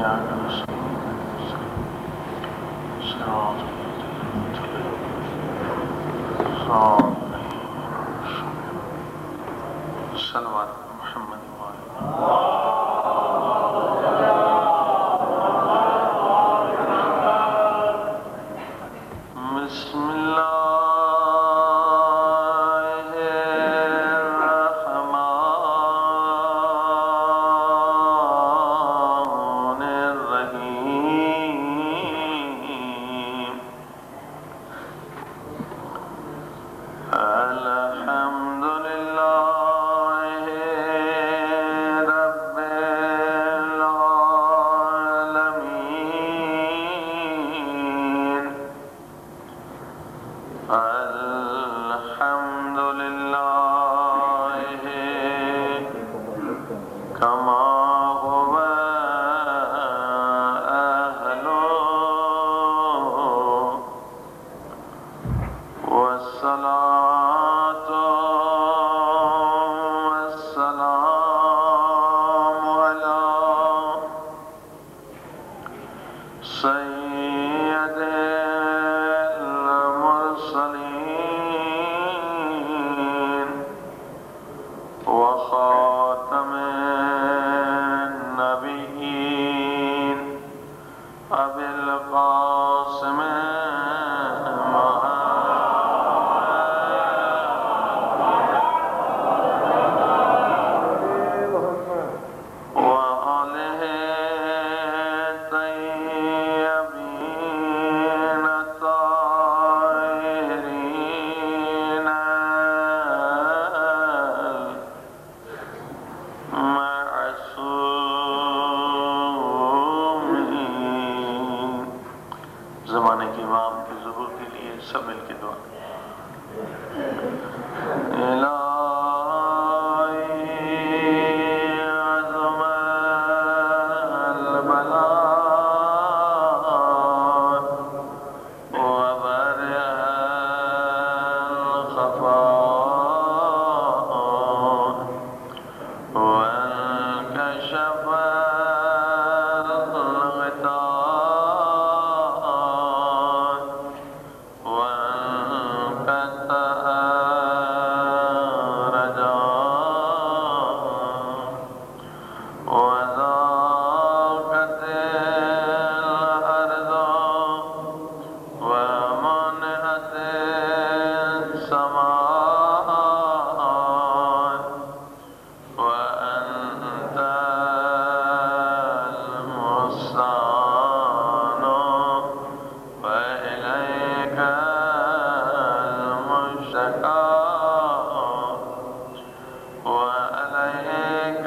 إياك نستعين صراط صراط صلوات محمد بسم الله الرحمن الرحيم الحمد لله رب العالمين الحمد لله كما هو أهله والصلاة والسلام على سيد المرسلين وخاتم النبيين أبي القاسم وآله الطيبين الطاهرين المعصومين زمانے کے امام کے ظہور کے لیے سب مل کے دعا الہی عظم البلاء وبرئ الخفاء وانكشف الغطاء وانقطع الرجاء وضاقت الأرض ومنعت السماء وأنت المستعان وإليك المشتكى وعليك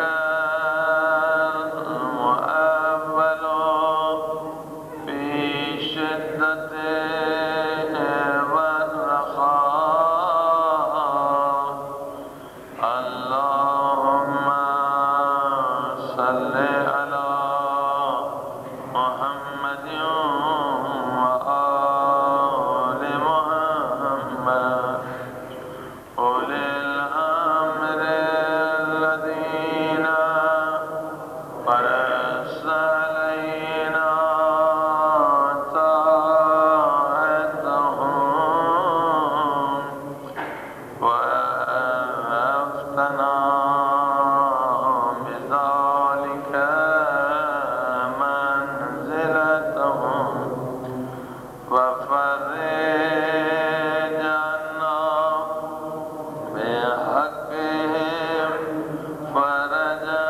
المؤول في شدة والرخاء اللهم صل على محمد وآل محمد أولي الأمر الذين فرضت علينا طاعتهم وأفتنا بذلك منزلتهم وفرج عنا بحقهم فرجا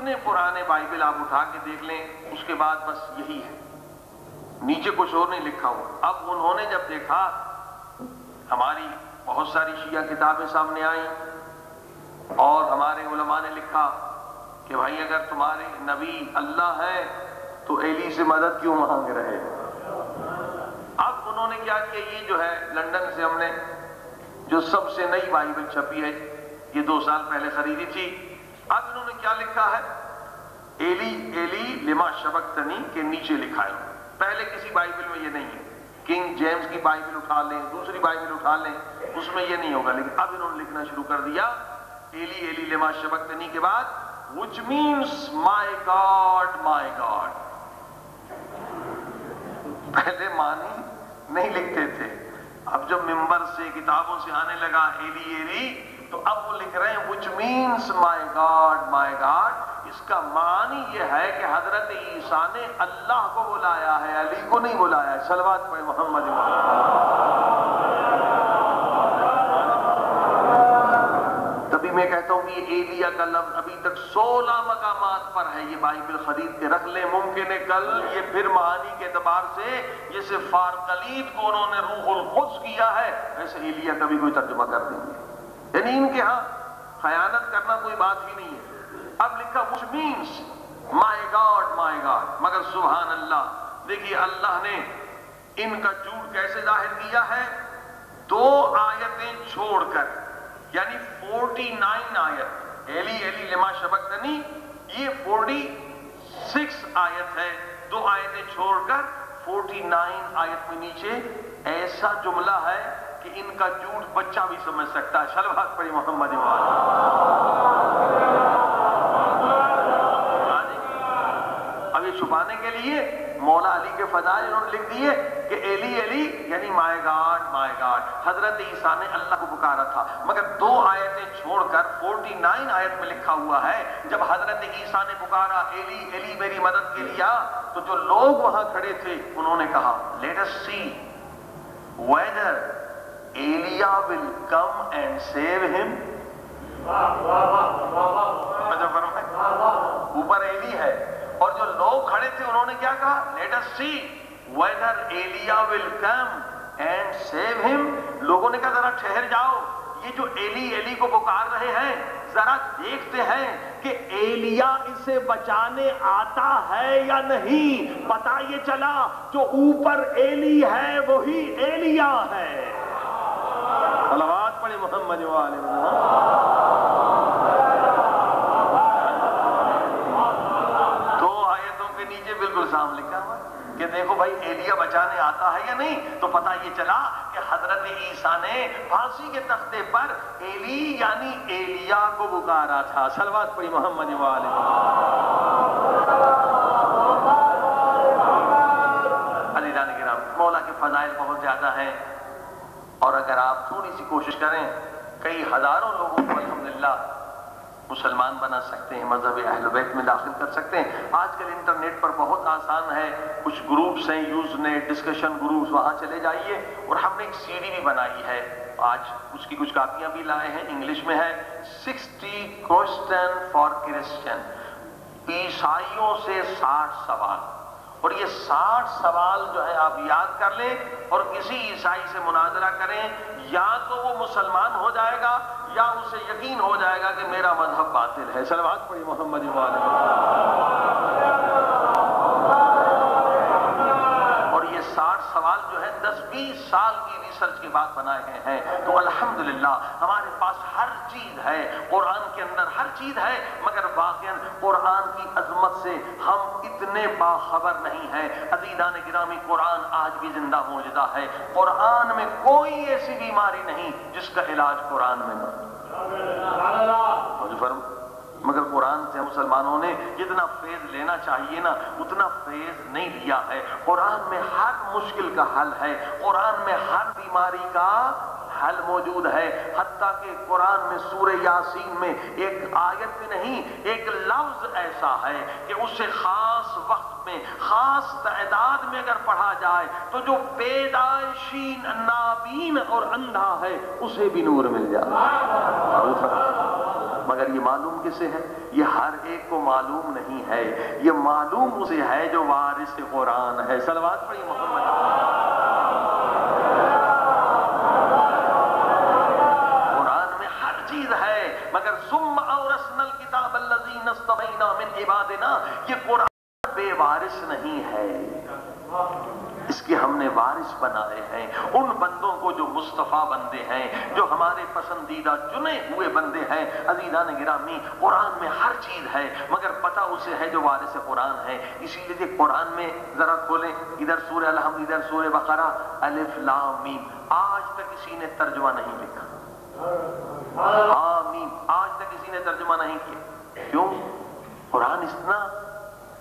جتنے پرانے بائبل آپ اٹھا کے دیکھ لیں اس کے بعد بس یہی ہے، نیچے کچھ اور نہیں لکھا ہوا۔ اب انہوں نے جب دیکھا، ہماری بہت ساری شیعہ کتابیں سامنے آئیں اور ہمارے علماء نے لکھا کہ بھائی اگر تمہارے نبی اللہ ہے تو ایلی سے مدد کیوں مانگ رہے؟ اب انہوں نے کیا کیا، یہ جو ہے لندن سے ہم نے جو سب سے نئی بائبل چھپی ہے، یہ 2 سال پہلے خریدی تھی، اب انہوں نے کیا لکھا ہے، ایلی ایلی لما شبقتنی کے نیچے لکھا ہے۔ پہلے کسی بائبل میں یہ نہیں ہے، کنگ جیمز کی بائبل اٹھا لیں، دوسری بائبل اٹھا لیں، اس میں یہ نہیں ہوگا، لیکن اب انہوں نے لکھنا شروع کر دیا ایلی ایلی لما شبقتنی کے بعد which means my God my God۔ پہلے معنی نہیں لکھتے تھے، اب جب ممبر سے کتابوں سے آنے لگا ایلی ایلی تو اب وہ لکھ رہے ہیں which means my God۔ اس کا معنی یہ ہے کہ حضرت عیسیٰ نے اللہ کو بلایا ہے، علی کو نہیں بلایا ہے۔ صلوات پڑھیں محمد۔ تبھی میں کہتا ہوں کہ یہ ایلیا کا لفظ ابھی تک 16 مقامات پر ہے، یہ بائبل خرید کے رکھ لیں، ممکن ہے کل یہ پھر معانی کے اعتبار سے جیسے فارقلیت کو انہوں نے روح القدس کیا ہے ایسے ایلیا کا بھی کوئی ترجمہ کر دیں گے، یعنی ان کے ہاں خیانت کرنا کوئی بات ہی نہیں ہے۔ اب لکھا which means my God، مگر سبحان اللہ، دیکھیے اللہ نے ان کا جھوٹ کیسے ظاہر کیا ہے، 2 آیتیں چھوڑ کر، یعنی 49 آیت ایلی ایلی لما شبقتنی، یہ 46 آیت ہے، 2 آیتیں چھوڑ کر 49 آیت میں نیچے ایسا جملہ ہے کہ ان کا جھوٹ بچہ بھی سمجھ سکتا ہے۔ صلوات پڑھی محمد۔ اب یہ چھپانے کے لیے مولا علی کے فضائل انہوں نے لکھ دیے کہ ایلی ایلی یعنی مائی گاڈ، حضرت عیسیٰ نے اللہ کو پکارا تھا، مگر 2 آیتیں چھوڑ کر 49 آیت میں لکھا ہوا ہے جب حضرت عیسیٰ نے پکارا ایلی ایلی میری مدد کے لیے، تو جو لوگ وہاں کھڑے تھے انہوں نے کہا late us see whether Elijah will come and save him۔ اوپر ایلی ہے اور جو لوگ کھڑے تھے انہوں نے کیا کہا، let us see whether Elijah will come and save him۔ لوگوں نے کہا ذرا ٹھہر جاؤ، یہ جو ایلی ایلی کو پکار رہے ہیں ذرا دیکھتے ہیں کہ ایلیا اسے بچانے آتا ہے یا نہیں۔ پتہ یہ چلا جو اوپر ایلی ہے وہی ایلیا ہے۔ صلوات پڑھیں محمد وآلہ وسلم۔ 2 آیتوں کے نیچے بالکل صاف لکھا ہوا کہ دیکھو بھائی ایلیا بچانے آتا ہے یا نہیں، تو پتہ یہ چلا کہ حضرت عیسیٰ نے پھانسی کے تختے پر ایلی یعنی ایلیا کو پکارا تھا۔ صلوات پڑھی محمد وآلہ۔ عزیزان کرام، مولا کے فضائل بہت زیادہ ہیں، اور اگر آپ تھوڑی سی کوشش کریں کئی ہزاروں لوگوں کو الحمدللہ مسلمان بنا سکتے ہیں، مذہب اہل بیت میں داخل کر سکتے ہیں۔ آج کل انٹرنیٹ پر بہت آسان ہے، کچھ گروپس ہیں یوز نیٹ ڈسکشن گروپس، وہاں چلے جائیے، اور ہم نے ایک CD بھی بنائی ہے، آج اس کی کچھ کاپیاں بھی لائے ہیں، انگلش میں ہے 60 کوسچن فار کرسچن، عیسائیوں سے 60 سوال، اور یہ 60 سوال جو ہے آپ یاد کر لیں اور کسی عیسائی سے مناظرہ کریں، یا تو وہ مسلمان ہو جائے گا یا اسے یقین ہو جائے گا کہ میرا مذہب باطل ہے۔ صلوات پڑھی محمد وآلہ۔ اور یہ 60 سوال جو ہے 10-20 سال کی ریسرچ کے بعد بنائے گئے ہیں، تو الحمدللہ ہمارے پاس ہر چیز ہے، قرآن کے اندر ہر چیز ہے، مگر واقعاً قرآن کی عظمت سے ہم اتنے باخبر نہیں ہیں۔ عزیزان گرامی، قرآن آج بھی زندہ موجودہ ہے، قرآن میں کوئی ایسی بیماری نہیں جس کا علاج قرآن میں نہ، مگر قرآن سے مسلمانوں نے جتنا فیض لینا چاہیے نا اتنا فیض نہیں لیا ہے۔ قرآن میں ہر مشکل کا حل ہے، قرآن میں ہر بیماری کا حل موجود ہے، حتیٰ کہ قرآن میں سورہ یاسین میں ایک آیت بھی نہیں، ایک لفظ ایسا ہے کہ اسے خاص وقت میں خاص تعداد میں اگر پڑھا جائے تو جو پیدائشی نابین اور اندھا ہے اسے بھی نور مل جائے۔ مگر یہ معلوم کسے ہے؟ یہ ہر ایک کو معلوم نہیں ہے، یہ معلوم اسے ہے جو وارث قرآن ہے۔ صلوات پڑھی محمد۔ قرآن میں ہر چیز ہے، مگر ثم اورثنا الکتاب الذین اصطفینا من عبادنا، یہ قرآن بے وارث نہیں ہے، اس کے ہم نے وارث بنائے ہیں ان بندوں کو جو مصطفیٰ بندے ہیں، جو ہمارے پسندیدہ چنے ہوئے بندے ہیں۔ عزیزان گرامی، قرآن میں ہر چیز ہے، مگر پتہ اسے ہے جو وارث قرآن ہے۔ اسی لیے قرآن میں ذرا کھولیں، ادھر سورہ الحمد، ادھر سورہ بقرہ، الف لام میم، آج تک کسی نے ترجمہ نہیں لکھا۔ آمین، آج تک کسی نے ترجمہ نہیں کیا۔ کیوں؟ قرآن اتنا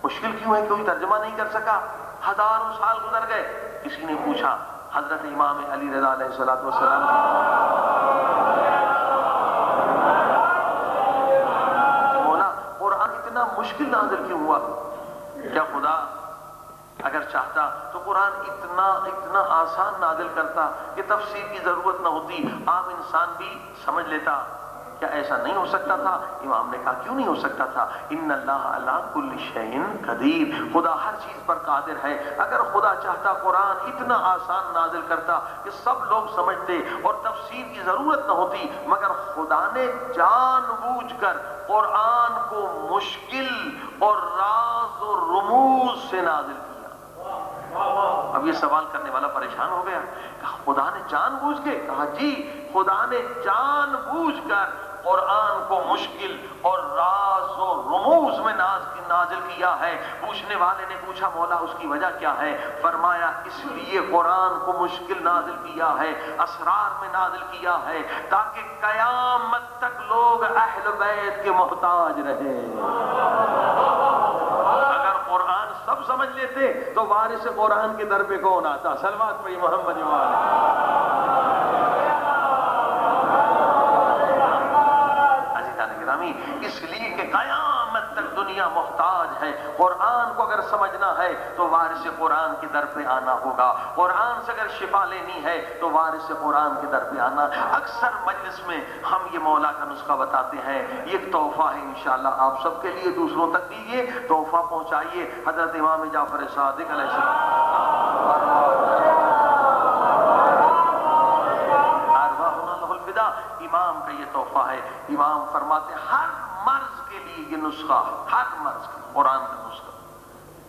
مشکل کیوں ہے؟ کوئی ترجمہ نہیں کر سکا؟ ہزاروں سال گزر گئے، کسی نے پوچھا حضرت امام علی رضا علیہ الصلوۃ والسلام، مولا قرآن اتنا مشکل نازل کیوں ہوا؟ کیا خدا اگر چاہتا تو قرآن اتنا آسان نازل کرتا کہ تفسیر کی ضرورت نہ ہوتی، عام انسان بھی سمجھ لیتا؟ کیا ایسا نہیں ہو سکتا تھا؟ امام نے کہا کیوں نہیں ہو سکتا تھا؟ ان اللہ علی کل شیء قدیر، خدا ہر چیز پر قادر ہے۔ اگر خدا چاہتا قرآن اتنا آسان نازل کرتا کہ سب لوگ سمجھتے اور تفسیر کی ضرورت نہ ہوتی، مگر خدا نے جان بوجھ کر قرآن کو مشکل اور راز و رموز سے نازل کیا۔ اب یہ سوال کرنے والا پریشان ہو گیا، کہا خدا نے جان بوجھ کے؟ کہا جی، خدا نے جان بوجھ کر قرآن کو مشکل اور راز و رموز میں نازل کیا ہے۔ پوچھنے والے نے پوچھا مولا اس کی وجہ کیا ہے؟ فرمایا اس لیے قرآن کو مشکل نازل کیا ہے، اسرار میں نازل کیا ہے، تاکہ قیامت تک لوگ اہل بیت کے محتاج رہیں۔ اگر قرآن سب سمجھ لیتے تو وارث قرآن کے در پہ کون آتا؟ صلوات پڑھی محمد وآلہ۔ اس لیے کہ قیامت تک دنیا محتاج ہے۔ قرآن کو اگر سمجھنا ہے تو وارث قرآن کے در پہ آنا ہوگا، قرآن سے اگر شفا لینی ہے تو وارث قرآن کے در پہ آنا۔ اکثر مجلس میں ہم یہ مولا کا نسخہ بتاتے ہیں، یہ ایک تحفہ ہے انشاءاللہ آپ سب کے لیے، دوسروں تک دیجیے، تحفہ پہنچائیے حضرت امام جعفر صادق علیہ السلام۔ امام کا یہ تحفہ ہے۔ امام فرماتے ہر مرض کے لیے یہ نسخہ، ہر مرض کا قرآن کا نسخہ،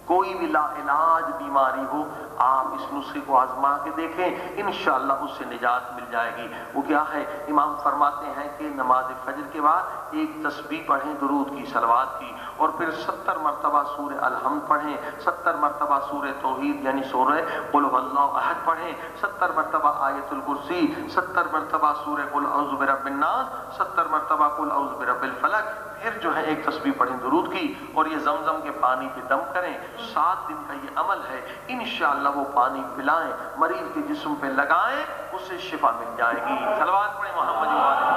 کوئی بھی لا علاج بیماری ہو آپ اس نسخے کو آزما کے دیکھیں، انشاءاللہ اس سے نجات مل جائے گی۔ وہ کیا ہے؟ امام فرماتے ہیں کہ نماز فجر کے بعد ایک تسبیح پڑھیں درود کی، صلوات کی، اور پھر 70 مرتبہ سورہ الحمد پڑھیں، 70 مرتبہ سورہ توحید یعنی سورہ قل هو اللہ احد پڑھیں، 70 مرتبہ آیت الکرسی، 70 مرتبہ سورہ قل اعوذ برب الناس، 70 مرتبہ قل اعوذ برب الفلق، پھر جو ہے ایک تسبیح پڑھیں درود کی، اور یہ زمزم کے پانی پہ دم کریں۔ 7 دن کا یہ عمل ہے، انشاءاللہ وہ پانی پلائیں، مریض کے جسم پہ لگائیں، اسے شفا مل جائے گی۔ صلوات پڑھیں محمد وآلہ۔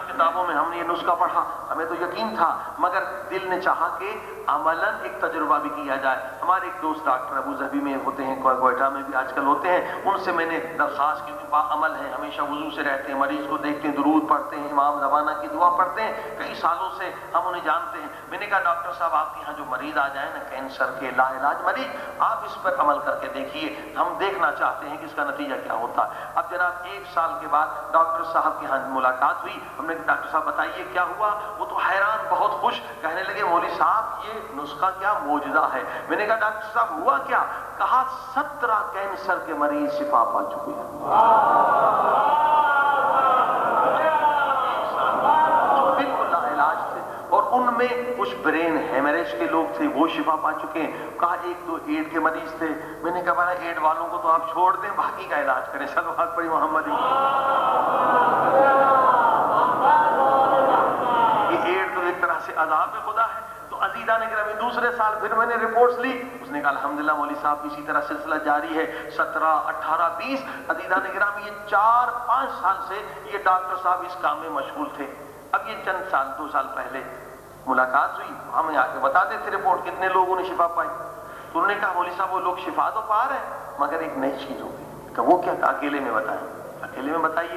کتابوں میں ہم نے یہ نسخہ پڑھا، ہمیں تو یقین تھا، مگر دل نے چاہا کہ عملاً ایک تجربہ بھی کیا جائے۔ ہمارے ایک دوست ڈاکٹر ابو ظبی میں ہوتے ہیں، کوئٹہ میں بھی آج کل ہوتے ہیں، ان سے میں نے درخواست کی، با عمل ہیں، ہمیشہ وضو سے رہتے ہیں، مریض کو دیکھتے ہیں، درود پڑھتے ہیں، امام زمانہ کی دعا پڑھتے ہیں، کئی سالوں سے ہم انہیں جانتے ہیں۔ میں نے کہا ڈاکٹر صاحب آپ کے یہاں جو مریض آ جائیں نا کینسر کے لا علاج مریض، آپ اس پر عمل کر کے دیکھیے، ہم دیکھنا چاہتے ہیں کہ اس کا نتیجہ کیا ہوتا ہے۔ اب جناب 1 سال کے بعد ڈاکٹر صاحب کے یہاں ملاقات ہوئی، ہم نے ڈاکٹر صاحب بتائیے کیا ہوا؟ وہ تو حیران، بہت خوش، کہنے لگے مولوی صاحب یہ نسخہ کیا معجزہ ہے۔ میں نے کہا ڈاکٹر صاحب ہوا کیا؟ کہا 17 کینسر کے مریض شفا پا چکے ہیں، بالکل لا علاج تھے، اور ان میں کچھ برین ہیمریج کے لوگ تھے وہ شفا پا چکے ہیں۔ کہا 1-2 ایڈ کے مریض تھے، میں نے کہا ایڈ والوں کو تو آپ چھوڑ دیں، باقی کا علاج کریں۔ صلوات پڑھی محمد۔ سے عذاب خدا ہے۔ تو عزیزان گرامی دوسرے سال پھر میں نے رپورٹس لی، اس نے کہا الحمدللہ مولوی صاحب اسی طرح سلسلہ جاری ہے، 17 18 20 عزیزان گرامی یہ 4-5 سال سے یہ ڈاکٹر صاحب اس کام میں مشغول تھے۔ اب یہ چند سال 2 سال پہلے ملاقات ہوئی، ہمیں آ کے بتاتے تھے رپورٹ کتنے لوگوں نے شفا پائی۔ تو انہوں نے کہا مولوی صاحب وہ لوگ شفا تو پا رہے ہیں، مگر ایک نئی چیز ہوگی، کہ وہ کیا؟ اکیلے میں بتائیں، اکیلے میں بتائیے.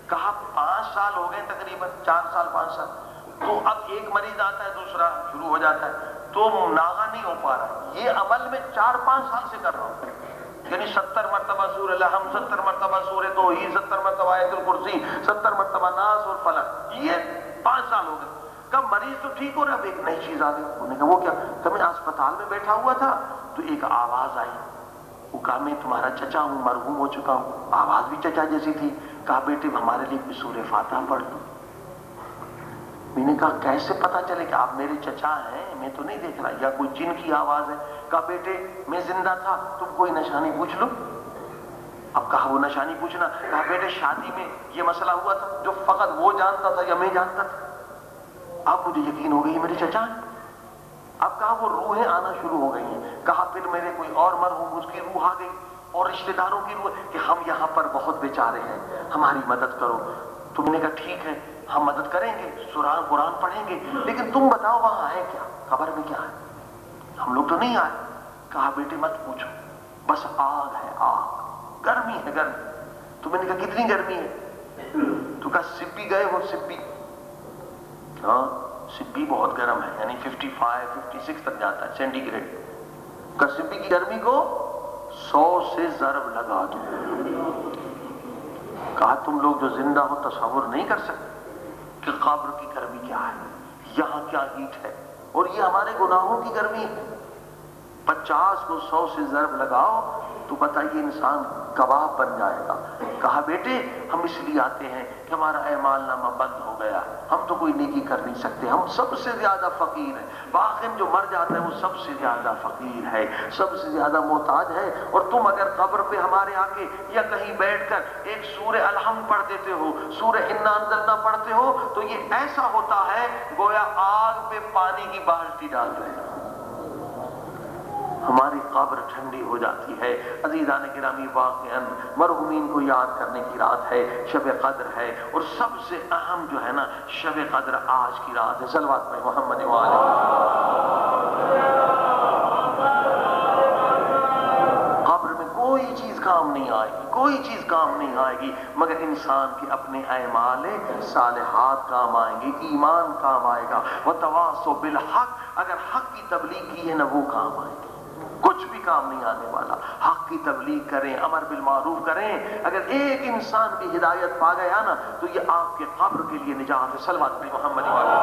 کہا 5 سال ہو گئے تقریباً، 4 سال 5 سال. تو اب ایک مریض آتا ہے دوسرا شروع ہو جاتا ہے تو ناغہ نہیں ہو پا رہا. یہ عمل میں 4-5 سال سے کر رہا ہوں، یعنی 70 مرتبہ سورہ الحم، 70 مرتبہ سورہ توحید، 70 مرتبہ آیت الکرسی، 70 مرتبہ ناس اور فلق. یہ 5 سال ہو گئے. کب مریض تو ٹھیک ہو رہا، اب ایک نئی چیز آ گئی. انہوں نے کہا وہ کیا؟ کہ میں اسپتال میں بیٹھا ہوا تھا تو ایک آواز آئی. وہ کہا میں تمہارا چچا ہوں، مرحوم ہو چکا ہوں. آواز بھی چچا جیسی تھی. کہا بیٹے ہمارے لیے بھی سورہ فاتحہ پڑھ لو. میں نے کہا کیسے پتا چلے کہ آپ میرے چچا ہیں؟ میں تو نہیں دیکھ رہا، یا کوئی جن کی آواز ہے. کہا بیٹے میں زندہ تھا، تم کوئی نشانی پوچھ لو. اب کہا وہ نشانی پوچھنا. کہا بیٹے شادی میں یہ مسئلہ ہوا تھا جو فقط وہ جانتا تھا یا میں جانتا تھا؟ اب مجھے یقین ہو گئی میرے چچا ہیں. اب کہا وہ روحیں آنا شروع ہو گئی ہیں. کہا پھر میرے کوئی اور مرحوم اس کی روح آ گئی اور رشتہ داروں کی روح کہ ہم یہاں پر بہت بیچارے ہیں، ہماری مدد کرو. تو میں نے کہا ٹھیک ہے ہم مدد کریں گے، سورہ قرآن پڑھیں گے، لیکن تم بتاؤ وہاں ہے کیا، قبر میں کیا ہے؟ ہم لوگ تو نہیں آئے. کہا بیٹے مت پوچھو، بس آگ ہے، آگ، گرمی ہے، گرمی. تو میں نے کہا کتنی گرمی ہے؟ تو کہا سبی گئے ہو؟ سبی، ہاں سبی بہت گرم ہے، یعنی 55 56 تک جاتا ہے سینٹی گریڈ. کہا سبی کی گرمی کو 100 سے ضرب لگا دو. کہا تم لوگ جو زندہ ہو تصور نہیں کر سکتے کہ قبر کی گرمی کیا ہے، یہاں کیا ہیٹ ہے، اور یہ ہمارے گناہوں کی گرمی ہے. 50 کو 100 سے ضرب لگاؤ تو بتائیے انسان کباب بن جائے گا. کہا بیٹے ہم اس لیے آتے ہیں کہ ہمارا اعمال نامہ بند ہو گیا، ہم تو کوئی نیکی کر نہیں سکتے، ہم سب سے زیادہ فقیر ہیں. باقی جو مر جاتا ہے وہ سب سے زیادہ فقیر ہے، سب سے زیادہ محتاج ہے. اور تم اگر قبر پہ ہمارے آگے یا کہیں بیٹھ کر ایک سورہ الحم پڑھ دیتے ہو، سورہ انا انزلنا پڑھتے ہو، تو یہ ایسا ہوتا ہے گویا آگ پہ پانی کی بالٹی ڈال رہے ہیں. ہماری قبر ٹھنڈی ہو جاتی ہے. عزیزان گرامی واقعاً مرحومین کو یاد کرنے کی رات ہے، شب قدر ہے، اور سب سے اہم جو ہے نا شب قدر آج کی رات ہے. صلوات پڑھیں محمد وآلہ. قبر میں کوئی چیز کام نہیں آئے گی، کوئی چیز کام نہیں آئے گی مگر انسان کے اپنے اعمال صالحات کام آئیں گے، ایمان کام آئے گا. وتواصوا بالحق، اگر حق کی تبلیغ کی ہے نا وہ کام آئے گی. کچھ بھی کام نہیں آنے والا. حق کی تبلیغ کریں، امر بالمعروف کریں، اگر ایک انسان بھی ہدایت پا گیا نا تو یہ آپ کے قبر کے لیے نجات ہے. صلوات پڑھیں محمد وآلہ.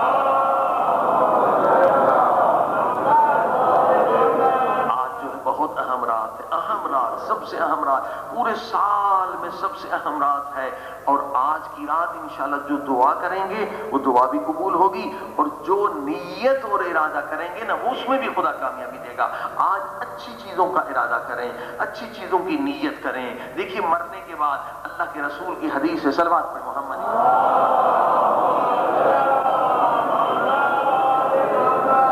آج جو ہے بہت اہم رات ہے، اہم رات، سب سے اہم رات، پورے سال میں سب سے اہم رات ہے. اور آج کی رات انشاءاللہ جو دعا کریں گے وہ دعا بھی قبول ہوگی، اور جو نیت اور ارادہ کریں گے نا وہ اس میں بھی خدا کامیابی دے گا. آج اچھی چیزوں کا ارادہ کریں، اچھی چیزوں کی نیت کریں. دیکھیے مرنے کے بعد اللہ کے رسول کی حدیث ہے، صلوات پہ محمد.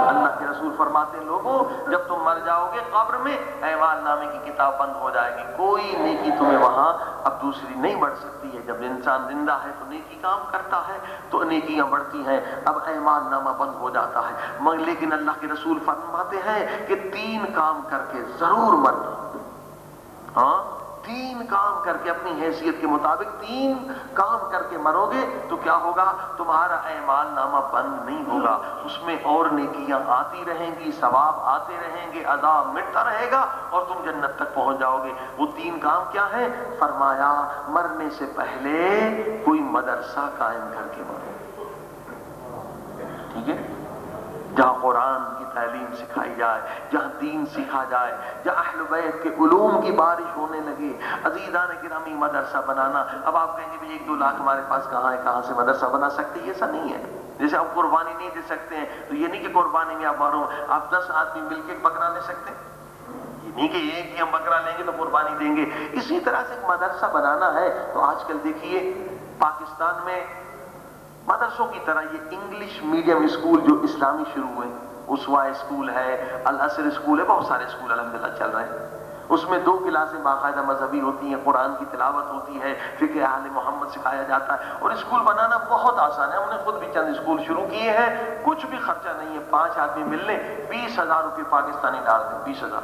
اللہ کے رسول فرماتے ہیں لوگوں جب تم مر جاؤ گے قبر میں اعمال نامے کی کتاب بند ہو جائے گی، کوئی نیکی تمہیں وہاں اب دوسری نہیں بڑھ سکتی ہے. جب انسان زندہ ہے تو نیکی کام کرتا ہے تو نیکیاں بڑھتی ہیں، اب اعمال نامہ بند ہو جاتا ہے. مگر لیکن اللہ کے رسول فرماتے ہیں کہ 3 کام کر کے ضرور مرنا. ہاں 3 کام کر کے اپنی حیثیت کے مطابق 3 کام کر کے مرو گے تو کیا ہوگا؟ تمہارا اعمال نامہ بند نہیں ہوگا، اس میں اور نیکیاں آتی رہیں گی، ثواب آتے رہیں گے، عذاب مٹتا رہے گا اور تم جنت تک پہنچ جاؤ گے. وہ 3 کام کیا ہیں؟ فرمایا مرنے سے پہلے کوئی مدرسہ قائم کر کے مرو. ٹھیک ہے، جہاں قرآن کی تعلیم سکھائی جائے، جہاں دین سیکھا جائے، جہاں اہل بیت کے علوم کی بارش ہونے لگے. عزیزان گرامی مدرسہ بنانا، اب آپ کہیں گے بھی 1-2 لاکھ ہمارے پاس کہاں ہے، کہاں سے مدرسہ بنا سکتے ہیں؟ ایسا نہیں ہے. جیسے آپ قربانی نہیں دے سکتے ہیں تو یہ نہیں کہ قربانی میں آپ باہروں آپ 10 آدمی مل کے بکرا لے سکتے ہیں، یہ نہیں کہ ایک ہی ہم بکرا لیں گے تو قربانی دیں گے. اسی طرح سے ایک مدرسہ بنانا ہے. تو آج کل دیکھیے پاکستان میں مدرسوں کی طرح یہ انگلش میڈیم اسکول جو اسلامی شروع ہوئے، اسوا اسکول ہے، الاسر اسکول ہے، بہت سارے اسکول الحمدللہ چل رہے ہیں. اس میں 2 کلاسیں باقاعدہ مذہبی ہوتی ہیں، قرآن کی تلاوت ہوتی ہے، فقہ آل محمد سکھایا جاتا ہے. اور اسکول بنانا بہت آسان ہے. ہم نے خود بھی چند اسکول شروع کیے ہیں، کچھ بھی خرچہ نہیں ہے. 5 آدمی مل لیں، 20,000 روپے پاکستانی ڈال دیں، 20,000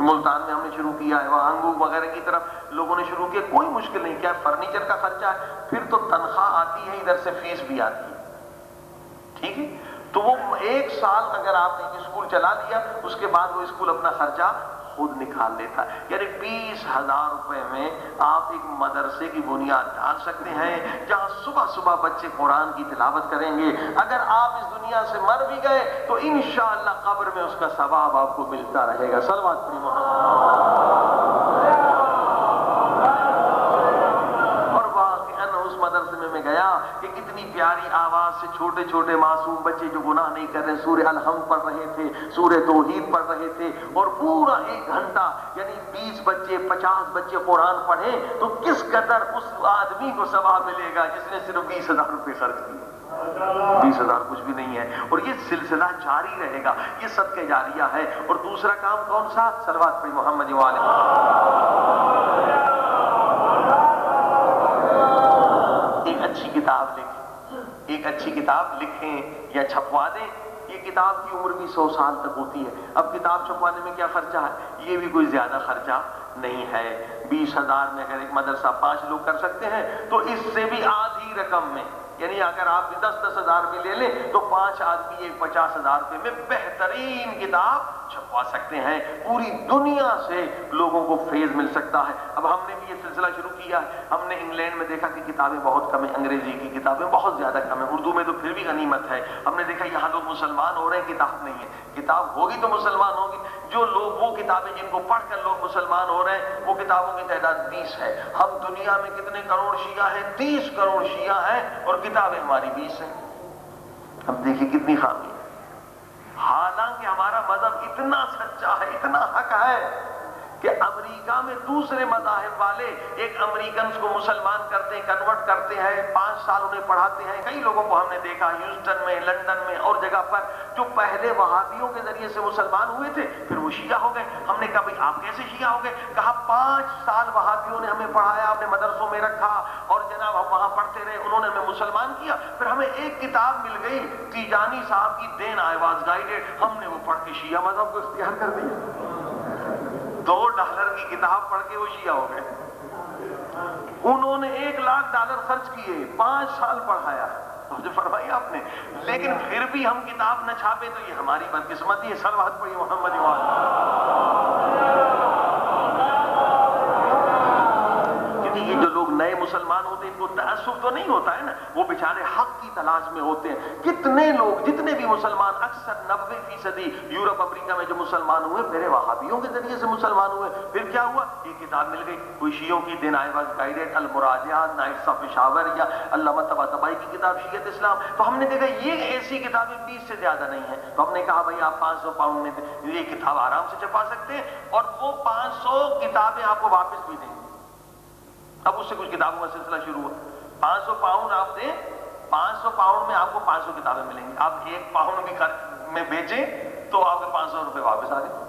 ملتان میں ہم نے شروع کیا ہے، وہاں انگور وغیرہ کی طرف لوگوں نے شروع کیا، کوئی مشکل نہیں، کیا فرنیچر کا خرچہ ہے، پھر تو تنخواہ آتی ہے، ادھر سے فیس بھی آتی ہے، ٹھیک ہے؟ تو وہ 1 سال اگر آپ نے اسکول چلا لیا، اس کے بعد وہ اسکول اپنا خرچہ خود نکال لیتا ہے۔ یعنی 20,000 روپے میں آپ ایک مدرسے کی بنیاد ڈال سکتے ہیں، جہاں صبح صبح بچے قرآن کی تلاوت کریں گے۔ اگر آپ اس دنیا سے مر بھی گئے تو انشاءاللہ قبر میں اس کا ثواب آپ کو ملتا رہے گا۔ صلوات پڑھیں محمد۔ اور واقعاً اس مدرسے میں گیا کہ کتنی پیاری آواز سے چھوٹے چھوٹے معصوم بچے جو گناہ نہیں کر رہے سورہ الحمد پڑھ رہے تھے، سورہ توحید پڑھ رہے تھے، اور پورا 1 گھنٹہ یعنی 20 بچے 50 بچے قرآن پڑھیں تو کس قدر اس آدمی کو ثواب ملے گا جس نے صرف 20,000 روپے خرچ کیے۔ 20,000 کچھ بھی نہیں ہے، اور یہ سلسلہ جاری رہے گا، یہ صدقہ جاریہ ہے۔ اور دوسرا کام کون سا؟ صلوات پڑھی محمد وآلہ محمد۔ ایک اچھی کتاب لکھیں، ایک اچھی کتاب لکھیں یا چھپوا دیں۔ یہ کتاب کی عمر بھی 100 سال تک ہوتی ہے۔ اب کتاب چھپوانے میں کیا خرچہ ہے؟ یہ بھی کوئی زیادہ خرچہ نہیں ہے۔ 20,000 میں اگر ایک مدرسہ 5 لوگ کر سکتے ہیں تو اس سے بھی آدھی رقم میں، یعنی اگر آپ 10,000 بھی لے لیں تو 5 آدمی ایک 50,000 روپے میں بہترین کتاب چھپوا سکتے ہیں۔ پوری دنیا سے لوگوں کو فیض مل سکتا ہے۔ اب ہم نے بھی یہ سلسلہ شروع کیا ہے۔ ہم نے انگلینڈ میں دیکھا کہ کتابیں بہت کم ہیں، انگریزی کی کتابیں بہت زیادہ کم ہیں، اردو میں تو پھر بھی غنیمت ہے۔ ہم نے دیکھا یہاں لوگ مسلمان ہو رہے ہیں، کتاب نہیں ہے۔ کتاب ہوگی تو مسلمان ہوگی۔ جو لوگ وہ کتابیں جن کو پڑھ کر لوگ مسلمان ہو رہے ہیں، وہ کتابوں کی تعداد 20 ہے۔ ہم دنیا میں کتنے کروڑ شیعہ ہیں؟ 30 کروڑ شیعہ ہیں، اور کتابیں ہماری 20 ہیں۔ اب دیکھیں کتنی خامی ہے۔ حالانکہ ہمارا مذہب اتنا سچا ہے، اتنا حق ہے کہ امریکہ میں دوسرے مذاہب والے ایک امریکنز کو مسلمان کرتے ہیں، کنورٹ کرتے ہیں، 5 سال انہیں پڑھاتے ہیں۔ کئی لوگوں کو ہم نے دیکھا ہیوسٹن میں، لندن میں اور جگہ پر، جو پہلے وہابیوں کے ذریعے سے مسلمان ہوئے تھے پھر وہ شیعہ ہو گئے۔ ہم نے کہا بھئی آپ کیسے شیعہ ہو گئے؟ کہا 5 سال وہابیوں نے ہمیں پڑھایا، اپنے مدرسوں میں رکھا، اور جناب ہم وہاں پڑھتے رہے، انہوں نے ہمیں مسلمان کیا۔ پھر ہمیں ایک کتاب مل گئی تیجانی صاحب کی دین آئی واز گائیڈڈ، ہم نے وہ پڑھ کے شیعہ مذہب کو اختیار کر دیا۔ $2 کی کتاب پڑھ کے وہ شیعہ ہو گئے۔ انہوں نے $1,00,000 خرچ کیے، 5 سال پڑھایا، جو فرمائی آپ نے، لیکن پھر بھی ہم کتاب نہ چھاپے تو یہ ہماری بدقسمتی ہے۔ صلوات پڑھی محمد کیونکہ یہ جو لوگ نئے مسلمان ہوتے ہیں ان کو تعصب تو نہیں ہوتا ہے نا، وہ بیچارے حق کی تلاش میں ہوتے ہیں۔ کتنے لوگ جتنے بھی مسلمان، اکثر 90% یورپ امریکہ میں جو مسلمان ہوئے پہلے وہابیوں کے ذریعے سے مسلمان ہوئے۔ پھر کیا ہوا؟ یہ کتاب مل گئی، کوئی شیعوں کی دین آئی واز گائیڈڈ، المراجعات، نائٹس آف پشاور، یا علامہ طباطبائی کی کتاب شیعت اسلام۔ تو ہم نے دیکھا یہ ایسی کتابیں 20 سے زیادہ نہیں ہیں، تو ہم نے کہا بھائی آپ 500 پاؤنڈ میں یہ کتاب آرام سے چھپا سکتے ہیں، اور وہ 500 کتابیں آپ کو واپس بھی دیں گے۔ اب اس سے کچھ کتابوں کا سلسلہ شروع ہوا۔ 500 پاؤنڈ آپ دیں، 500 پاؤنڈ میں آپ کو 500 کتابیں ملیں گی۔ آپ 1 پاؤنڈ بھی میں بیچیں تو آپ کے 500 روپے واپس آ گئے۔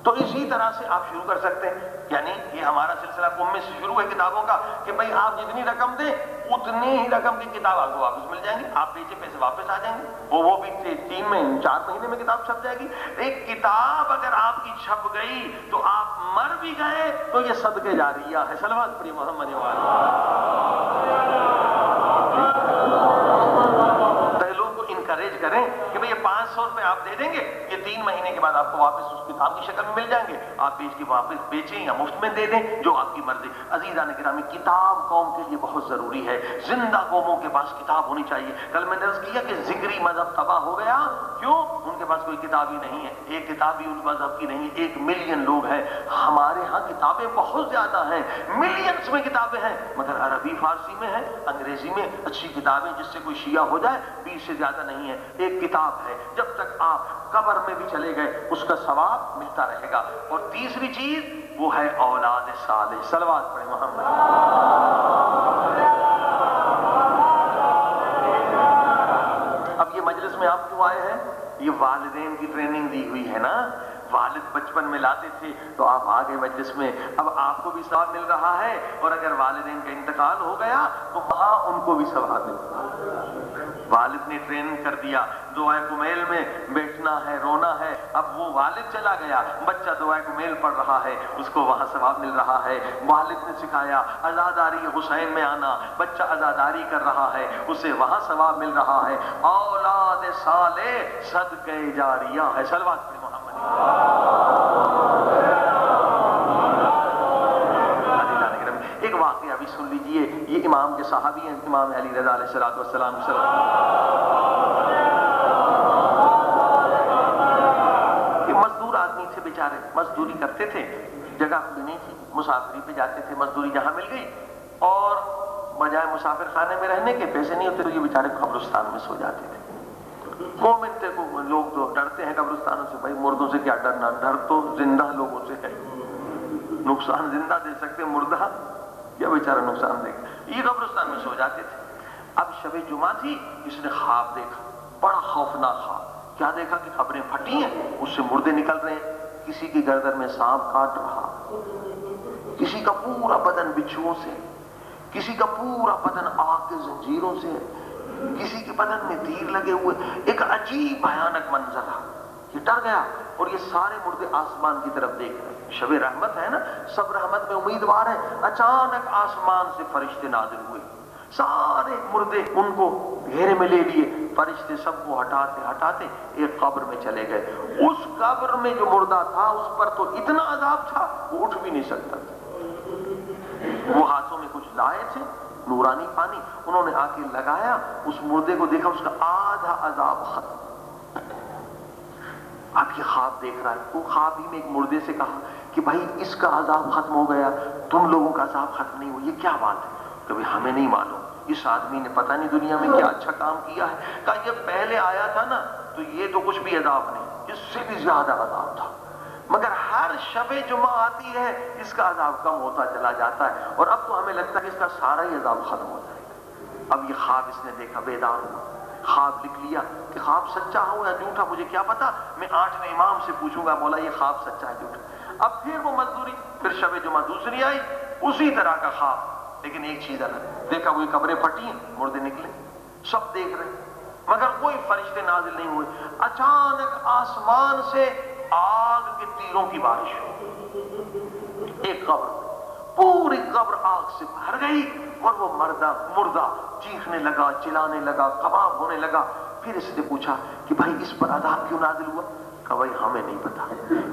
تو اسی طرح سے آپ شروع کر سکتے ہیں۔ یعنی یہ ہمارا سلسلہ قم میں سے شروع ہے کتابوں کا، کہ بھئی آپ جتنی رقم دیں اتنی ہی رقم کی کتاب آپ کو واپس مل جائیں گی، آپ بیچے پیسے واپس آ جائیں گے، وہ بھی 3 میں 4 مہینے میں کتاب چھپ جائے گی۔ ایک کتاب اگر آپ کی چھپ گئی تو آپ مر بھی گئے تو یہ صدقہ جاریہ ہے۔ صلوات پڑھی محمد انکریج کریں کہ بھئی یہ 500 روپے آپ دے دیں گے، یہ 3 مہینے کے بعد آپ کو واپس اس کتاب کی شکل میں مل جائیں گے، آپ بیچ کے واپس بیچیں یا مفت میں دے دیں، جو آپ کی مرضی۔ عزیزان گرامی، کتاب قوم کے لیے بہت ضروری ہے، زندہ قوموں کے پاس کتاب ہونی چاہیے۔ کل میں نے عرض کیا کہ ذکری مذہب تباہ ہو گیا، کیوں؟ ان کے پاس کوئی کتاب ہی نہیں ہے، ایک کتاب بھی ان مذہب کی نہیں ہے۔ 1 ملین لوگ ہیں، ہمارے ہاں کتابیں بہت زیادہ ہیں، ملینز میں کتابیں ہیں، مگر عربی فارسی میں ہے، انگریزی میں اچھی کتابیں جس سے کوئی شیعہ ہو جائے 20 سے زیادہ نہیں ہے۔ ایک کتاب ہے، جب تک آپ قبر میں بھی چلے گئے اس کا ثواب ملتا رہے گا۔ اور تیسری چیز وہ ہے اولاد صالح۔ صلوات پڑھیں محمد۔ اب یہ مجلس میں آپ کیوں آئے ہیں؟ یہ والدین کی ٹریننگ دی ہوئی ہے نا، والد بچپن میں لاتے تھے تو آپ آگے مجلس میں، اب آپ کو بھی ثواب مل رہا ہے، اور اگر والدین کا انتقال ہو گیا تو وہاں ان کو بھی ثواب مل رہا ہے۔ والد نے ٹریننگ کر دیا، دعائے کمیل میں بیٹھنا ہے، رونا ہے، اب وہ والد چلا گیا، بچہ دعائے کمیل پڑھ رہا ہے، اس کو وہاں ثواب مل رہا ہے۔ والد نے سکھایا عزاداری حسین میں آنا، بچہ عزاداری کر رہا ہے، اسے وہاں ثواب مل رہا ہے۔ اولاد صالح صدقہ جاریہ ہے۔ صلوات پڑھیں محمد۔ ایک واقعہ بھی سن لیجئے، یہ امام کے صحابی ہیں، امام علی رضا علیہ السلام کہ مزدور آدمی تھے بیچارے، مزدوری کرتے تھے، جگہ کوئی نہیں تھی، مسافری پہ جاتے تھے، مزدوری جہاں مل گئی، اور بجائے مسافر خانے میں رہنے کے پیسے نہیں ہوتے تو یہ بیچارے قبرستان میں سو جاتے تھے۔ مومن تھے کو لوگ تو ڈرتے ہیں قبرستانوں سے، بھائی مردوں سے کیا ڈرنا، ڈر تو زندہ لوگوں سے ہے، نقصان زندہ دے سکتے، مردہ کیا بیچارہ نقصان دے گا۔ یہ قبرستان میں سو جاتے تھے۔ اب شب جمعہ تھی، اس نے خواب دیکھا، بڑا خوفناک خواب۔ کیا دیکھا کہ قبریں پھٹی ہیں، اس سے مردے نکل رہے ہیں، کسی کی گردن میں سانپ کاٹ رہا، کسی کا پورا بدن بچھوؤں سے، کسی کا پورا بدن آگ کے زنجیروں سے، کسی کے بدن میں تیر لگے ہوئے، ایک عجیب بھیانک منظر تھا۔ یہ ڈر گیا اور یہ سارے مردے آسمان کی طرف دیکھ رہے ہیں۔ شب رحمت ہے نا، سب رحمت میں امیدوار ہیں۔ اچانک آسمان سے فرشتے نازل ہوئے، سارے مردے ان کو گھیرے میں لے لیے، فرشتے سب کو ہٹاتے ہٹاتے ایک قبر میں چلے گئے۔ اس قبر میں جو مردہ تھا اس پر تو اتنا عذاب تھا وہ اٹھ بھی نہیں سکتا تھا۔ وہ ہاتھوں میں کچھ لائے تھے، نورانی پانی، انہوں نے آ کے لگایا، اس مردے کو دیکھا، اس کا آدھا عذاب ختم۔ اب یہ خواب دیکھ رہا ہے، وہ خواب ہی میں ایک مردے سے کہا کہ بھائی اس کا عذاب ختم ہو گیا، تم لوگوں کا عذاب ختم نہیں ہوا، یہ کیا بات ہے؟ کہ ہمیں نہیں معلوم، اس آدمی نے پتہ نہیں دنیا میں کیا اچھا کام کیا ہے۔ کہا یہ پہلے آیا تھا نا تو یہ تو کچھ بھی عذاب نہیں، اس سے بھی زیادہ عذاب تھا، مگر ہر شب جمعہ آتی ہے اس کا عذاب کم ہوتا چلا جاتا ہے، اور اب تو ہمیں لگتا ہے کہ اس کا سارا ہی عذاب ختم ہو جائے گا۔ اب یہ خواب اس نے دیکھا، بیدار ہوا، خواب لکھ لیا کہ خواب سچا ہو یا جھوٹا مجھے کیا پتا، میں 8ویں امام سے پوچھوں گا مولا یہ خواب سچا ہے جھوٹا۔ اب پھر وہ مزدوری، پھر شب جمعہ دوسری آئی، اسی طرح کا خواب، لیکن ایک چیز الگ، دیکھا وہی قبریں پھٹی ہیں، مردے نکلے، سب دیکھ رہے ہیں، مگر کوئی فرشتے نازل نہیں ہوئے۔ اچانک آسمان سے آگ کے تیروں کی بارش ہوئی، ایک قبر، پوری قبر آگ سے بھر گئی، اور وہ مردہ چیخنے لگا، چلانے لگا، کباب ہونے لگا۔ پھر اس نے پوچھا کہ بھائی اس پر عذاب کیوں نازل ہوا؟ کہا بھائی ہمیں نہیں پتا،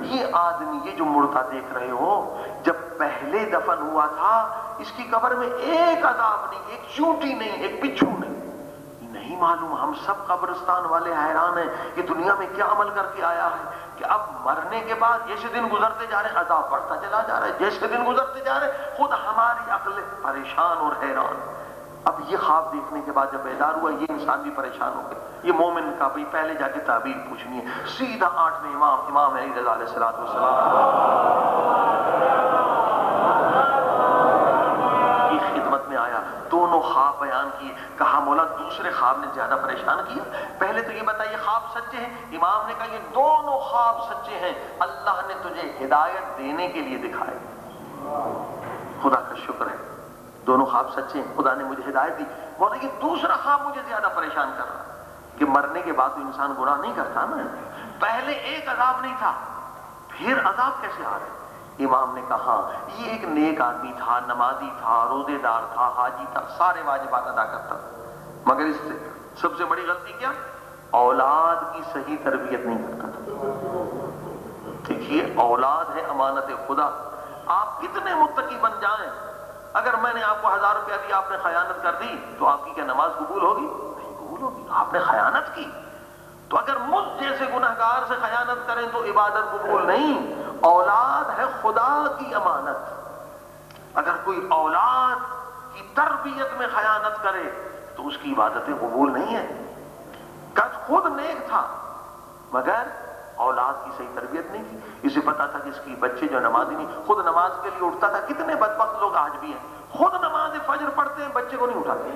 یہ آدمی، یہ جو مردہ دیکھ رہے ہو، جب پہلے دفن ہوا تھا اس کی قبر میں ایک عذاب نہیں، ایک چونٹی نہیں، ایک بچھو نہیں معلوم۔ ہم سب قبرستان والے حیران ہیں کہ دنیا میں کیا عمل کر کے آیا ہے کہ اب مرنے کے بعد جیسے دن گزرتے جا رہے ہیں عذاب بڑھتا چلا جا رہا ہے، جیسے دن گزرتے جا رہے ہیں خود ہماری عقل پریشان اور حیران۔ اب یہ خواب دیکھنے کے بعد جب بیدار ہوا، یہ انسان بھی پریشان ہو گیا۔ یہ مومن کا بھئی پہلے جا کے تعبیر پوچھنی ہے، سیدھا 8ویں امام علی رضا علیہ السلام کی خدمت میں آیا، دونوں خواب بیان کیے، کہا مولا دوسرے خواب نے زیادہ پریشان کیا، پہلے تو یہ بتائیے خواب سچے ہیں؟ امام نے کہا یہ دونوں خواب سچے ہیں، اللہ نے تجھے ہدایت دینے کے لیے دکھائے۔ خدا کا شکر ہے، دونوں خواب سچے ہیں، خدا نے مجھے ہدایت دی۔ مولا یہ دوسرا خواب مجھے زیادہ پریشان کر رہا کہ مرنے کے بعد تو انسان گناہ نہیں کرتا نا، پہلے ایک عذاب نہیں تھا، پھر عذاب کیسے آ رہے؟ امام نے کہا یہ ایک نیک آدمی تھا، نمازی تھا، روزے دار تھا، حاجی تھا، سارے واجبات ادا کرتا تھا، مگر اس سے سب سے بڑی غلطی کیا؟ اولاد کی صحیح تربیت نہیں کرتا تھا۔ دیکھیے اولاد ہے امانت خدا، آپ کتنے متقی بن جائیں، اگر میں نے آپ کو 1000 روپیہ دیا، آپ نے خیانت کر دی تو آپ کی کیا نماز قبول ہوگی؟ نہیں قبول ہوگی، آپ نے خیانت کی۔ تو اگر مجھ جیسے گنہگار سے خیانت کریں تو عبادت قبول نہیں۔ اولاد ہے خدا کی امانت، اگر کوئی اولاد کی تربیت میں خیانت کرے تو اس کی عبادتیں قبول نہیں ہیں۔ خود نیک تھا مگر اولاد کی صحیح تربیت نہیں کی، اسے پتا تھا کہ اس کی بچے جو نمازی نہیں، خود نماز کے لیے اٹھتا تھا، کتنے بدبخت لوگ آج بھی ہیں خود نماز فجر پڑھتے ہیں، بچے کو نہیں اٹھاتے،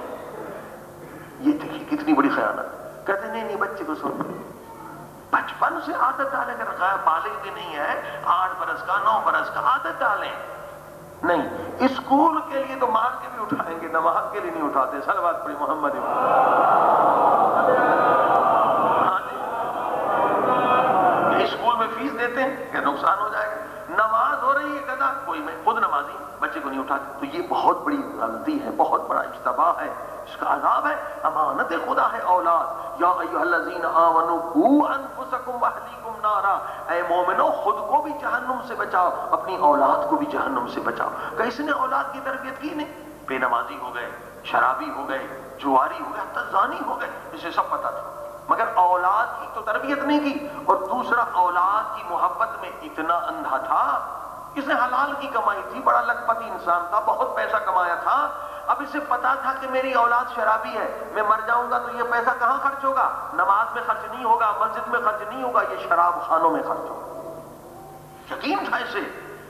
یہ دیکھیے کتنی بڑی خیانت۔ کہتے نہیں بچے کو سن، بچپن سے عادت ڈالیں کہ رکھا ہے، بالغ بھی نہیں ہے، 8 برس کا 9 برس کا، عادت ڈالیں. نہیں، اسکول کے لیے تو مار کے بھی اٹھائیں گے، نماز کے لیے نہیں اٹھاتے. صلوات پڑھی محمد. اسکول میں فیس دیتے ہیں کہ نقصان ہو جائے گا. نماز ہو رہی ہے قضا، کوئی میں خود نمازی بچے کو نہیں اٹھاتے. تو یہ بہت بڑی غلطی ہے، بہت بڑا اجتباہ ہے، اس کا عذاب ہے. امانت خدا ہے اولاد. یا ایھا الذین آمنوا قوا انفسکم واہلیکم نارا، اے مومنو خود کو بھی جہنم سے بچاؤ، اپنی اولاد کو بھی جہنم سے بچاؤ. کہ اس نے اولاد کی تربیت کی نہیں، بے نمازی ہو گئے، شرابی ہو گئے، جواری ہو گئے، حتی زانی ہو گئے، اسے سب پتا تھا، مگر اولاد کی تو تربیت نہیں کی. اور دوسرا اولاد کی محبت میں اتنا اندھا تھا. اس نے حلال کی کمائی تھی، بڑا لکھپتی انسان تھا، بہت پیسہ کمایا تھا. اب اسے پتا تھا کہ میری اولاد شرابی ہے، میں مر جاؤں گا تو یہ پیسہ کہاں خرچ ہوگا؟ نماز میں خرچ نہیں ہوگا، مسجد میں خرچ نہیں ہوگا، یہ شراب خانوں میں خرچ ہوگا. یقین تھا اسے،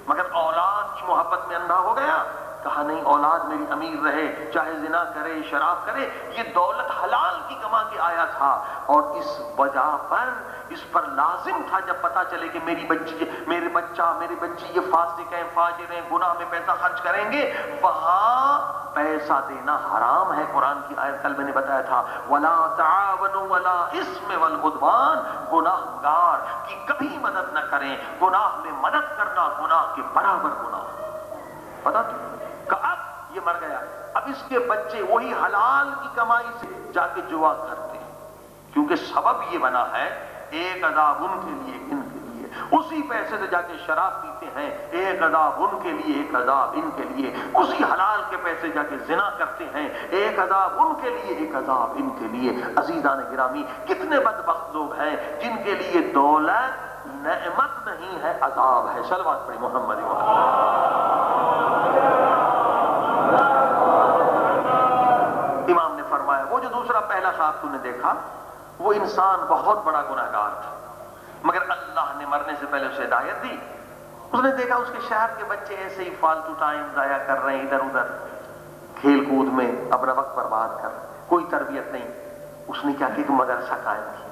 مگر اولاد کی محبت میں اندھا ہو گیا. کہا نہیں، اولاد میری امیر رہے، چاہے زنا کرے، شراب کرے. یہ دولت حلال کی کما کے آیا تھا، اور اس وجہ پر اس پر لازم تھا جب پتا چلے کہ میری بچی، میرے بچی یہ فاسق ہیں، فاجر ہیں، گناہ میں پیسہ خرچ کریں گے، وہاں پیسہ دینا حرام ہے. قرآن کی آیت کل میں نے بتایا تھا، وَلَا تَعَاوَنُوا عَلَىٰ الْإِثْمِ وَالْعُدْوَانِ، گناہ گار کی کبھی مدد نہ کریں. گناہ میں مدد کرنا گناہ کے برابر گناہ. پتا تھا کہ اب یہ مر گیا، اب اس کے بچے وہی حلال کی کمائی سے جا کے جوا کرتے ہیں، کیونکہ سبب یہ بنا ہے ایک عذاب ان کے لیے، ان کے لیے. اسی پیسے سے جا کے شراب پیتے ہیں، ایک عذاب ان کے لیے، ایک عذاب ان کے لیے. اسی حلال کے پیسے جا کے زنا کرتے ہیں، ایک عذاب ان کے لیے، ایک عذاب ان کے لیے. عزیزان گرامی، کتنے بدبخت لوگ ہیں جن کے لیے دولت نعمت نہیں ہے، عذاب ہے. صلوات پڑھی محمد. امام نے فرمایا وہ جو دوسرا پہلا خواب تو نے دیکھا، وہ انسان بہت بڑا گناہگار تھا، مگر اللہ نے مرنے سے پہلے اسے ہدایت دی. اس نے دیکھا اس کے شہر کے بچے ایسے ہی فالتو ٹائم ضائع کر رہے ہیں، ادھر ادھر کھیل کود میں اپنا وقت برباد کر رہے ہیں، کوئی تربیت نہیں. اس نے کیا کیا کہ مدرسہ قائم کیا.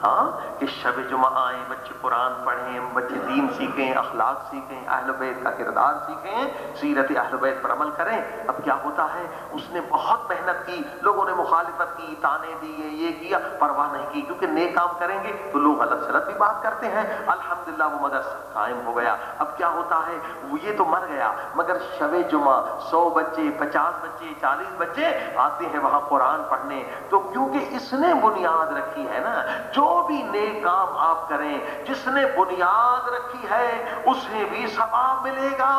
ہاں، کہ شب جمعہ آئیں، بچے قرآن پڑھیں، بچے دین سیکھیں، اخلاق سیکھیں، اہل بیت کا کردار سیکھیں، سیرت اہل بیت پر عمل کریں. اب کیا ہوتا ہے، اس نے بہت محنت کی، لوگوں نے مخالفت کی، تانے دیے، یہ کیا، پرواہ نہیں کی، کیونکہ نیک کام کریں گے تو لوگ غلط سلط بھی بات کرتے ہیں. الحمدللہ وہ مدرسہ قائم ہو گیا. اب کیا ہوتا ہے، وہ یہ تو مر گیا، مگر شب جمعہ 100 بچے، 50 بچے، 40 بچے آتے ہیں وہاں قرآن پڑھنے. تو کیونکہ اس نے بنیاد رکھی ہے نا، جو بھی نیک کام آپ کریں، جس نے بنیاد رکھی ہے اسے بھی ثواب ملے گا،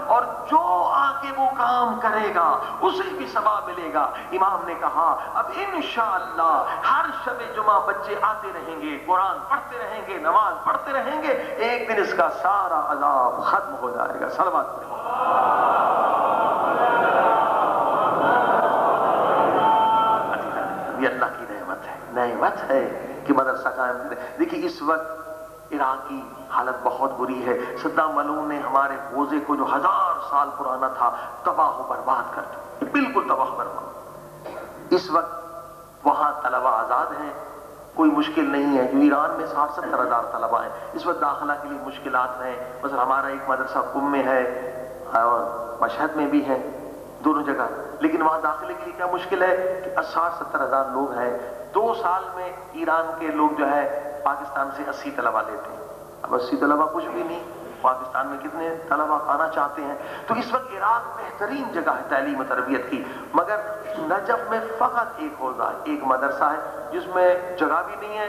اور جو آگے وہ کام کرے گا اسے بھی ثواب ملے گا. امام نے کہا اب انشاءاللہ ہر شب جمعہ بچے آتے رہیں گے، قرآن پڑھتے رہیں گے، نماز پڑھتے رہیں گے، ایک دن اس کا سارا عذاب ختم ہو جائے گا. صلوات پڑھو. یہ اللہ کی نعمت ہے، نعمت ہے کہ مدرسہ قائم کرے. دیکھیے اس وقت عراق کی حالت بہت بری ہے. صدام ملعون نے ہمارے حوزے کو جو 1000 سال پرانا تھا تباہ و برباد کر دیا، بالکل تباہ و برباد. اس وقت وہاں طلبہ آزاد ہیں، کوئی مشکل نہیں ہے. جو ایران میں 60-70 ہزار طلبہ ہیں، اس وقت داخلہ کے لیے مشکلات ہیں. مثلا ہمارا ایک مدرسہ قم میں ہے اور مشہد میں بھی ہے، دونوں جگہ. لیکن وہاں داخلے کے لیے کیا مشکل ہے کہ 60-70 ہزار لوگ ہیں. 2 سال میں ایران کے لوگ جو ہے پاکستان سے 80 طلبہ لیتے ہیں. اب 80 طلبہ کچھ بھی نہیں، پاکستان میں کتنے طلبہ آنا چاہتے ہیں. تو اس وقت عراق بہترین جگہ ہے تعلیم و تربیت کی، مگر نجف میں فقط ایک حوزہ ہے، ایک مدرسہ ہے جس میں جگہ بھی نہیں ہے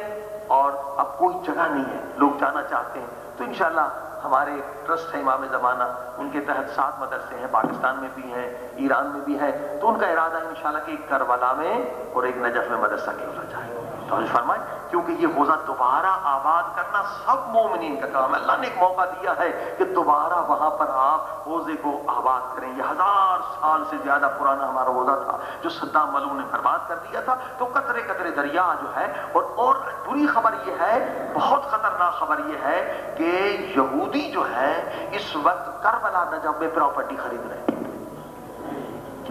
اور اب کوئی جگہ نہیں ہے، لوگ جانا چاہتے ہیں. تو انشاءاللہ ہمارے ٹرسٹ ہے امام زمانہ، ان کے تحت 7 مدرسے ہیں، پاکستان میں بھی ہیں، ایران میں بھی ہیں. تو ان کا ارادہ ہے انشاءاللہ کہ ایک کربلا میں اور ایک نجف میں مدرسہ کھولا جائے. تو فرمائیں، کیونکہ یہ حوزہ دوبارہ آباد کرنا سب مومنین کا کام ہے. اللہ نے ایک موقع دیا ہے کہ دوبارہ وہاں پر آپ حوزے کو آباد کریں. یہ 1000 سال سے زیادہ پرانا ہمارا حوزہ تھا جو صدام ملعون نے برباد کر دیا تھا. تو قطرے قطرے دریا جو ہے، اور بری خبر یہ ہے، بہت خطرناک خبر یہ ہے کہ یہودی جو ہے اس وقت کربلا نجف میں پراپرٹی خرید رہے ہیں.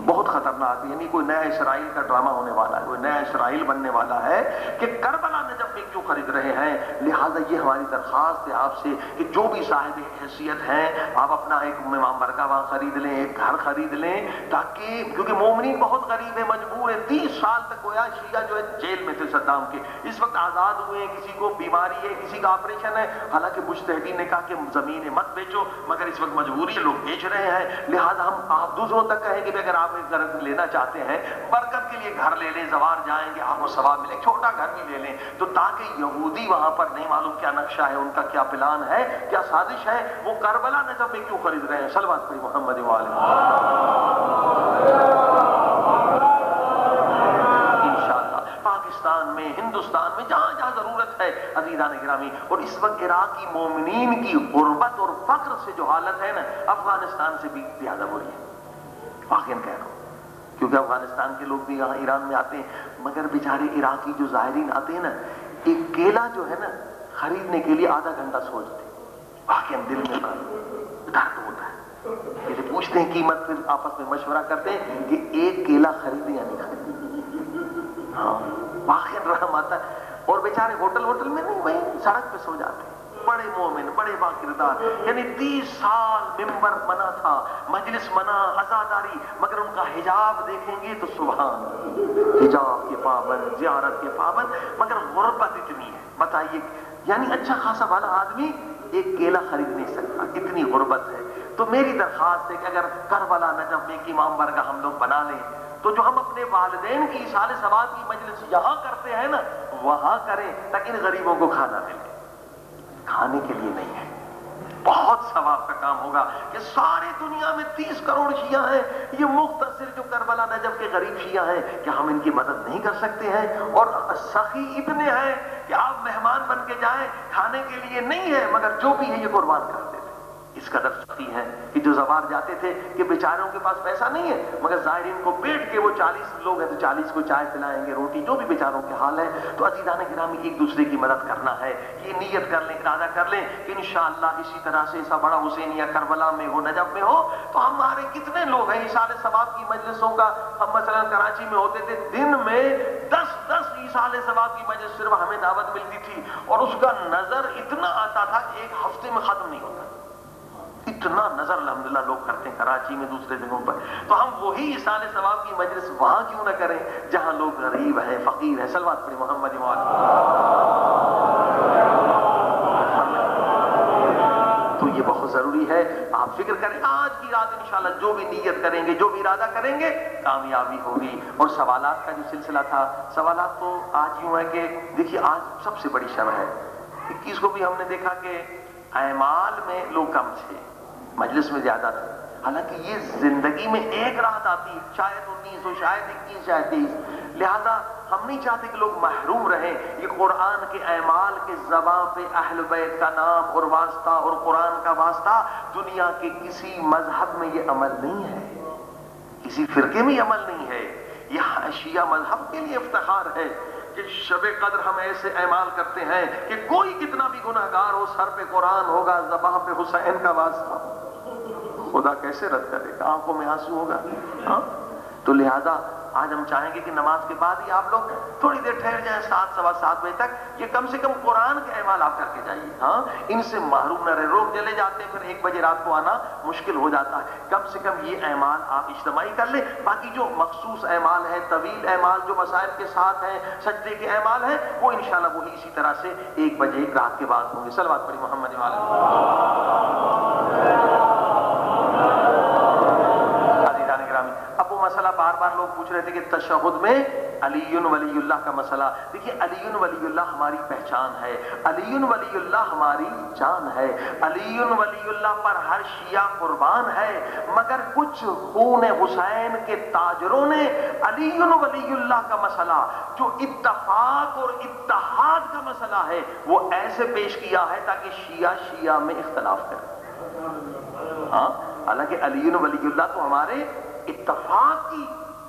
بہت خطرناک، یعنی کوئی نیا اسرائیل کا ڈرامہ ہونے والا ہے، کوئی نیا اسرائیل بننے والا ہے کہ کربلا نجف میں کیوں خرید رہے ہیں؟ لہٰذا یہ ہماری درخواست ہے آپ سے کہ جو بھی صاحب حیثیت ہیں آپ اپنا ایک امام برگاہ وہاں خرید لیں، ایک گھر خرید لیں، تاکہ کیونکہ مومنین بہت غریب ہیں، مجبور ہیں۔ 30 سال تک گویا شیعہ جو ہے جیل میں تھے صدام کے، اس وقت آزاد ہوئے ہیں، کسی کو بیماری ہے، کسی کا آپریشن ہے، حالانکہ مجتہدین نے کہا کہ زمینیں مت بیچو، مگر اس وقت مجبوری ہے، لوگ بیچ رہے ہیں۔ لہٰذا ہم آپ دوسروں تک کہیں کہ اگر آپ ایک گھر لینا چاہتے ہیں، برکت کے لیے گھر لے لیں، زوار جائیں گے آپ کو ثواب ملے، چھوٹا گھر بھی لے لیں، تو تاکہ یہودی وہاں پر نہیں معلوم کیا نقشہ ہے ان کا، کیا پلان ہے، کیا سازش ہے، وہ کربلا نجف میں کیوں خرید رہے ہیں؟ صلوات پڑھی محمد و آلہ انشاءاللہ پاکستان میں، ہندوستان میں، جہاں جہاں ضرورت ہے عزیزان گرامی۔ اور اس وقت عراقی مومنین کی غربت اور فقر سے جو حالت ہے نا، افغانستان سے بھی زیادہ بری ہے، واقعاً کہہ رہا ہوں، کیونکہ افغانستان کے لوگ بھی یہاں ایران میں آتے ہیں، مگر بیچارے عراقی جو زائرین آتے ہیں نا، ایک کیلا جو ہے نا خریدنے کے لیے آدھا گھنٹہ سوچتے ہیں، واقعاً دل میں درد ہوتا ہے، پھر پوچھتے ہیں قیمت، پھر آپس میں مشورہ کرتے ہیں کہ ایک کیلا خریدیں یا نہیں خریدیں۔ ہاں واقعاً رحم آتا ہے۔ اور بیچارے ہوٹل میں نہیں، وہیں سڑک پہ سو جاتے ہیں، بڑے مومن، بڑے باکردار، یعنی 30 سال ممبر منع تھا، مجلس منع، عزاداری، مگر ان کا حجاب دیکھیں گے تو سبحان اللہ، حجاب کے پابند، زیارت کے پابند، مگر غربت اتنی ہے، بتائیے، یعنی اچھا خاصا والا آدمی ایک کیلا خرید نہیں سکتا، اتنی غربت ہے۔ تو میری درخواست ہے کہ اگر کربلا نجف میں ایک امام برگاہ ہم لوگ بنا لیں، تو جو ہم اپنے والدین کی ایصال ثواب کی مجلس یہاں کرتے ہیں نا، وہاں کریں، تاکہ ان غریبوں کو کھانا ملے، کھانے کے لیے نہیں ہے۔ بہت ثواب کا کام ہوگا کہ ساری دنیا میں 30 کروڑ شیعہ ہیں، یہ مختصر جو کربلا نجف کے غریب شیعہ ہیں، کیا ہم ان کی مدد نہیں کر سکتے ہیں؟ اور سخی اتنے ہیں کہ آپ مہمان بن کے جائیں، کھانے کے لیے نہیں ہے، مگر جو بھی ہے یہ قربان کر دیتے ہیں۔ اس قدر سخی ہے کہ جو زوار جاتے تھے کہ بیچاروں کے پاس پیسہ نہیں ہے، مگر زائرین کو پیٹ کے وہ 40 لوگ ہیں تو 40 کو چائے پلائیں گے، روٹی، جو بھی بیچاروں کے حال ہے۔ تو عزیزان گرامی ایک دوسرے کی مدد کرنا ہے، یہ نیت کر لیں، ارادہ کر لیں کہ انشاءاللہ اسی طرح سے ایسا بڑا حسینیہ کربلا میں ہو، نجف میں ہو، تو ہمارے کتنے لوگ ہیں ایصال ثواب کی مجلسوں کا، ہم مثلا کراچی میں ہوتے تھے، دن میں 10 ایصال ثواب کی مجلس صرف ہمیں دعوت ملتی تھی، اور اس کا نظر اتنا آتا تھا کہ ایک ہفتے میں ختم نہیں ہوتا، اتنا نظر الحمدللہ لوگ کرتے ہیں کراچی میں، دوسرے جگہوں پر۔ تو ہم وہی ایصال ثواب کی مجلس وہاں کیوں نہ کریں جہاں لوگ غریب ہیں، فقیر ہیں؟ صلوات پڑھی محمد و آلہ۔ تو یہ بہت ضروری ہے، آپ فکر کریں، آج کی رات انشاءاللہ جو بھی نیت کریں گے، جو بھی ارادہ کریں گے، کامیابی ہوگی۔ اور سوالات کا جو سلسلہ تھا، سوالات تو آج یوں ہے کہ دیکھیے آج سب سے بڑی شب ہے، 21 کو بھی ہم نے دیکھا کہ اعمال میں لوگ کم تھے، مجلس میں زیادہ تھے، حالانکہ یہ زندگی میں ایک رات آتی ہے، شاید 19 ہو، شاید 21، شاید 23، لہذا ہم نہیں چاہتے کہ لوگ محروم رہیں۔ یہ قرآن کے اعمال کے زباں پہ اہل بیت کا نام اور واسطہ اور قرآن کا واسطہ، دنیا کے کسی مذہب میں یہ عمل نہیں ہے، کسی فرقے میں یہ عمل نہیں ہے۔ یہ شیعہ مذہب کے لیے افتخار ہے کہ شب قدر ہم ایسے اعمال کرتے ہیں کہ کوئی کتنا بھی گناہگار ہو، سر پہ قرآن ہوگا، زبان پہ حسین کا واسطہ، خدا کیسے رد کرے گا؟ آنکھوں میں آنسو ہوگا۔ ہاں تو لہذا آج ہم چاہیں گے کہ نماز کے بعد ہی آپ لوگ تھوڑی دیر ٹھہر جائیں، 7 سوا 7 بجے تک، یہ کم سے کم قرآن کے اعمال آپ کر کے جائیے، ہاں ان سے محروم نہ رہے۔ لوگ چلے جاتے ہیں، پھر 1 بجے رات کو آنا مشکل ہو جاتا ہے، کم سے کم یہ اعمال آپ اجتماعی کر لیں۔ باقی جو مخصوص اعمال ہیں، طویل اعمال جو مسائل کے ساتھ ہیں، سجدے کے اعمال ہیں، وہ انشاءاللہ وہی اسی طرح سے 1 بجے رات کے بعد ہوں گے۔ صلوات پڑھی محمد و آلہ۔ اب وہ مسئلہ بار بار لوگ پوچھ رہے تھے کہ تشہد میں علی ولی اللہ کا مسئلہ، دیکھیے علی ولی اللہ ہماری پہچان ہے، علی ولی اللہ ہماری جان ہے، علی ولی اللہ پر ہر شیعہ قربان ہے، مگر کچھ خون حسین کے تاجروں نے علی ولی اللہ کا مسئلہ جو اتفاق اور اتحاد کا مسئلہ ہے وہ ایسے پیش کیا ہے تاکہ شیعہ میں اختلاف کرے۔ ہاں حالانکہ علی ولی اللہ تو ہمارے اتفاق کی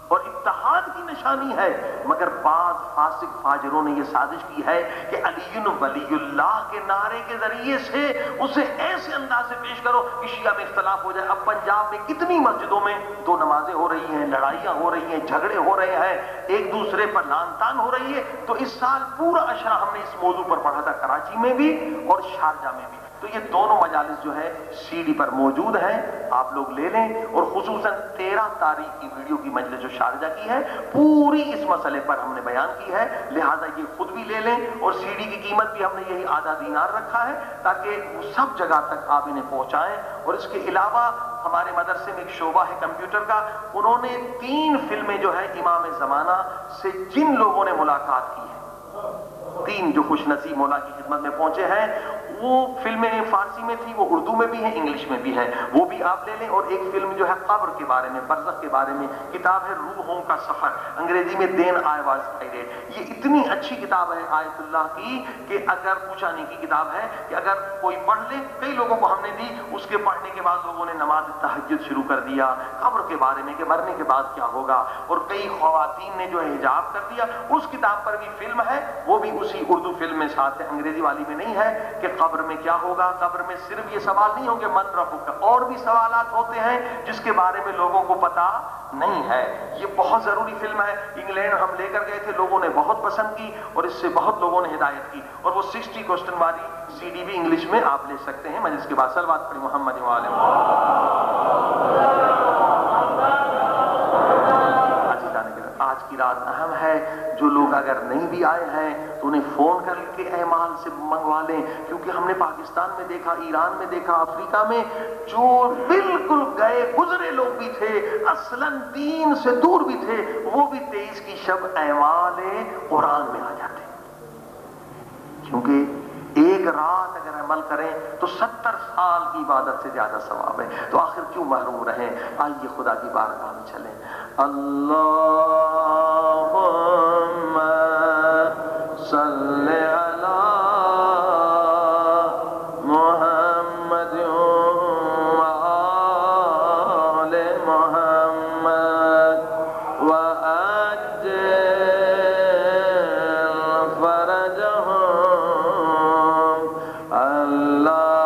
اور اتحاد کی نشانی ہے، مگر بعض فاسق فاجروں نے یہ سازش کی ہے کہ علی ولی اللہ کے نعرے کے ذریعے سے اسے ایسے انداز سے پیش کرو کہ شیعہ میں اختلاف ہو جائے۔ اب پنجاب میں کتنی مسجدوں میں دو نمازیں ہو رہی ہیں، لڑائیاں ہو رہی ہیں، جھگڑے ہو رہے ہیں، ایک دوسرے پر لان تان ہو رہی ہے۔ تو اس سال پورا عشرہ ہم نے اس موضوع پر پڑھا تھا، کراچی میں بھی اور شارجہ میں بھی۔ تو یہ دونوں مجالس جو ہے سی ڈی پر موجود ہیں، آپ لوگ لے لیں، اور خصوصاً 13 تاریخ کی ویڈیو کی مجلس جو شارجہ کی ہے پوری اس مسئلے پر ہم نے بیان کی ہے، لہٰذا یہ خود بھی لے لیں، اور سی ڈی کی قیمت بھی ہم نے یہی آدھا دینار رکھا ہے تاکہ وہ سب جگہ تک آپ انہیں پہنچائیں۔ اور اس کے علاوہ ہمارے مدرسے میں ایک شعبہ ہے کمپیوٹر کا، انہوں نے 3 فلمیں جو ہے امام زمانہ سے جن لوگوں نے ملاقات کی ہے، 3 جو خوش نصیب مولا کی خدمت میں پہنچے ہیں، وہ فلمیں فارسی میں تھی، وہ اردو میں بھی ہیں، انگلش میں بھی ہیں، وہ بھی آپ لے لیں۔ اور ایک فلم جو ہے قبر کے بارے میں، برزخ کے بارے میں، کتاب ہے روحوں کا سفر، انگریزی میں دین آئی واز گائیڈڈ۔ یہ اتنی اچھی کتاب ہے آیت اللہ کی کہ اگر پوچھانے کی کتاب ہے کہ اگر کوئی پڑھ لے، کئی لوگوں کو ہم نے دی، اس کے پڑھنے کے بعد لوگوں نے نماز تہجد شروع کر دیا قبر کے بارے میں کہ مرنے کے بعد کیا ہوگا، اور کئی خواتین نے جو ہے حجاب کر دیا۔ اس کتاب پر بھی فلم ہے، وہ بھی اسی اردو فلم میں ساتھ ہے، انگریزی والی میں نہیں ہے، کہ قبر میں کیا ہوگا۔ قبر میں صرف یہ سوال نہیں ہوں گے من ربک، اور بھی سوالات ہوتے ہیں جس کے بارے میں لوگوں کو پتا نہیں ہے۔ یہ بہت ضروری فلم ہے، انگلینڈ ہم لے کر گئے تھے، لوگوں نے بہت پسند کی، اور اس سے بہت لوگوں نے ہدایت کی۔ اور وہ 60 کوسچن والی سی ڈی بھی انگلش میں آپ لے سکتے ہیں۔ مجلس کے بعد صلوات پڑھی محمد و آل محمد۔ آج کی رات اہم ہے، جو لوگ اگر نہیں بھی آئے ہیں تو انہیں فون کر کے اعمال سے منگوا لیں، کیونکہ ہم نے پاکستان میں دیکھا، ایران میں دیکھا، افریقہ میں جو بالکل گئے گزرے لوگ بھی تھے، اصلاً دین سے دور بھی تھے، وہ بھی 23 کی شب اعمال قرآن میں آ جاتے، کیونکہ ایک رات اگر عمل کریں تو 70 سال کی عبادت سے زیادہ ثواب ہے۔ تو آخر کیوں محروم رہیں؟ آئیے خدا کی بارگاہ میں چلیں۔ اللہم صلی علی محمد وآل محمد وعجل فرجہم اللہم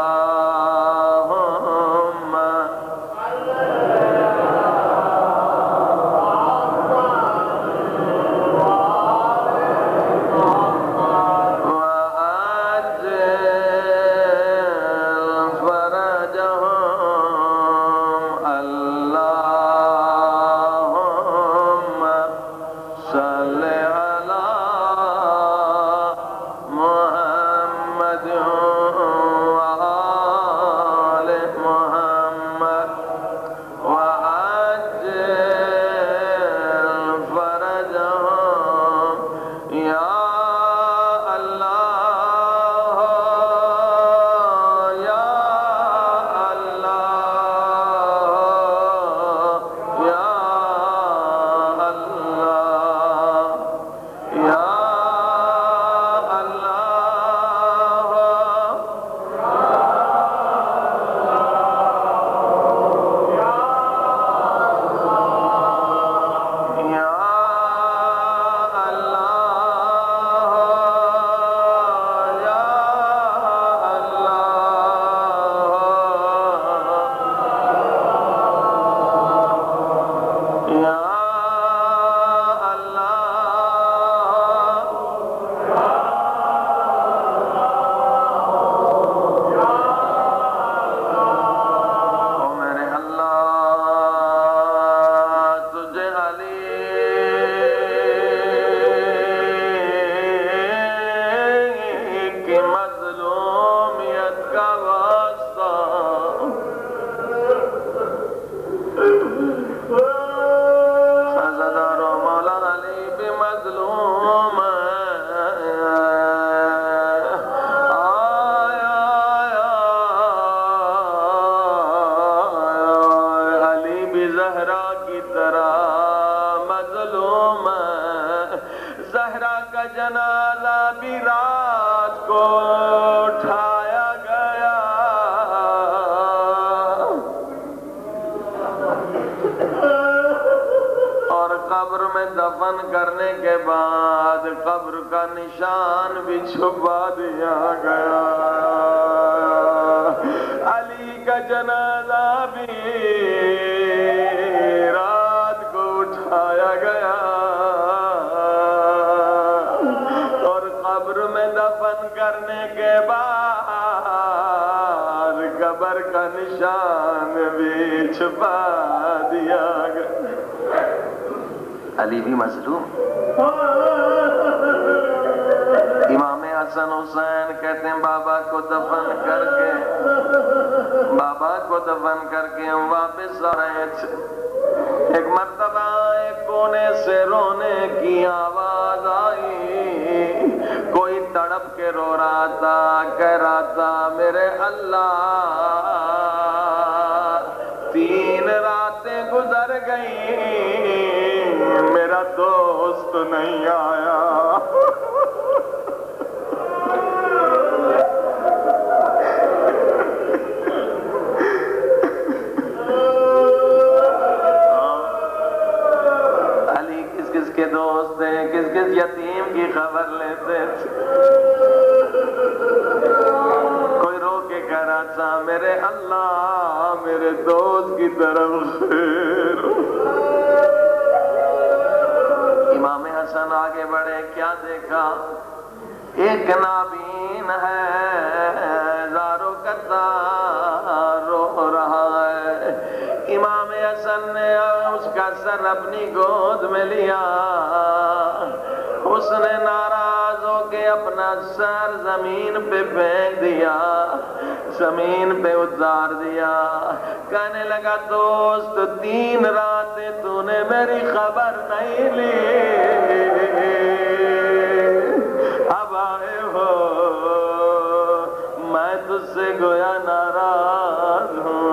قبر میں دفن کرنے کے بعد قبر کا نشان بھی چھپا دیا گیا، علی کا جنازہ بھی رات کو اٹھایا گیا اور قبر میں دفن کرنے کے بعد قبر کا نشان بھی چھپا دیا گیا۔ علی بھی مظلوم۔ امام حسن حسین کہتے ہیں بابا کو دفن کر کے ہم واپس آ رہے تھے، ایک مرتبہ ایک کونے سے رونے کی آواز آئی، کوئی تڑپ کے رو رہا تھا، کہہ رہا تھا میرے اللہ 3 راتیں گزر گئیں، میرا دوست نہیں آیا۔ علی کس کس کے دوست تھے، کس کس یتیم کی خبر لیتے تھے؟ کوئی رو کے کہہ رہا تھا میرے اللہ میرے دوست کی طرف خیر۔ امام حسن آگے بڑھے، کیا دیکھا؟ ایک نابین ہے زارو قطار رو رہا ہے۔ امام حسن نے اس کا سر اپنی گود میں لیا، اس نے ناراض ہو کے اپنا سر زمین پہ پھینک دیا، زمین پہ اتار دیا، کہنے لگا دوست 3 راتیں تو نے میری خبر نہیں لی، اب آئے ہو میں تجھ سے گویا ناراض ہوں۔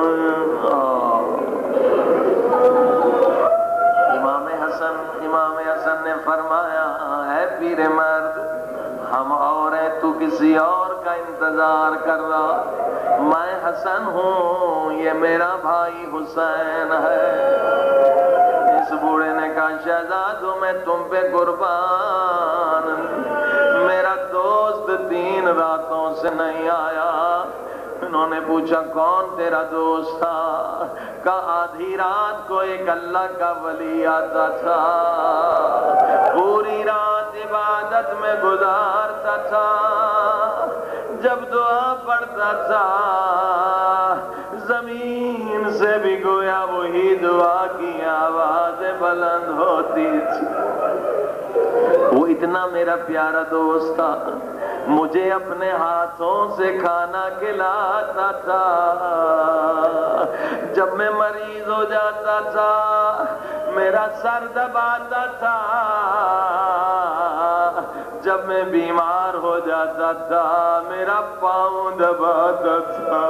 امام حسن نے فرمایا اے پیر مرد، ہم اور ہیں، تو کسی اور کا انتظار کر رہا، میں حسن ہوں، یہ میرا بھائی حسین ہے۔ اس بوڑھے نے کہا شہزادو میں تم پہ قربان، میرا دوست 3 راتوں سے نہیں آیا۔ انہوں نے پوچھا کون تیرا دوست تھا؟ کہا آدھی رات کو ایک اللہ کا ولی آتا تھا، پوری رات عبادت میں گزارتا تھا، جب دعا پڑھتا تھا زمین سے بھی گویا وہی دعا کی آوازیں بلند ہوتی تھی۔ وہ اتنا میرا پیارا دوست تھا، مجھے اپنے ہاتھوں سے کھانا کھلاتا تھا، جب میں مریض ہو جاتا تھا میرا سر دباتا تھا، جب میں بیمار ہو جاتا تھا میرا پاؤں دباتا تھا۔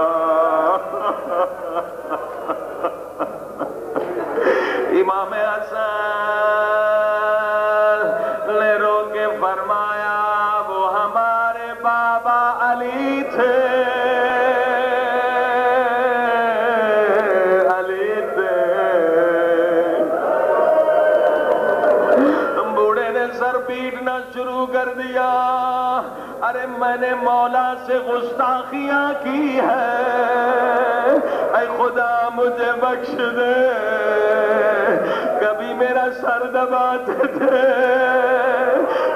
امام حسن نے رو کے فرمایا وہ ہمارے بابا علی تھے، علی تھے۔ بوڑھے نے سر پیٹنا شروع کر دیا، ارے میں نے مولا سے گستاخیاں کی ہے، اے خدا مجھے بخش دے، کبھی میرا سر دباتے تھے،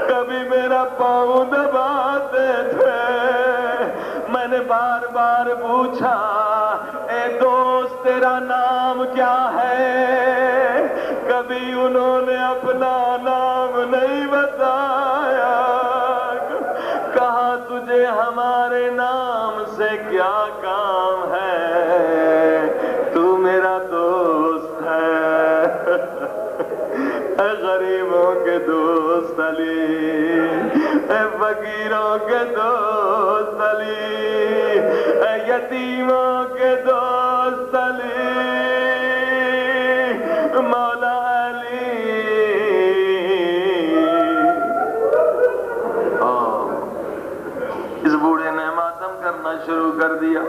کبھی میرا پاؤں دباتے تھے، میں نے بار بار پوچھا اے دوست تیرا نام کیا ہے، کبھی انہوں نے اپنا نام نہیں بتایا، کہا تجھے ہمارے نام سے کیا کام ہے، تو میرا دوست ہے، اے غریبوں کے دوست علی، اے فقیروں کے دوست علی، اے یتیموں کے دوست علی، مولا علی۔ اس بوڑھے نے ماتم کرنا شروع کر دیا،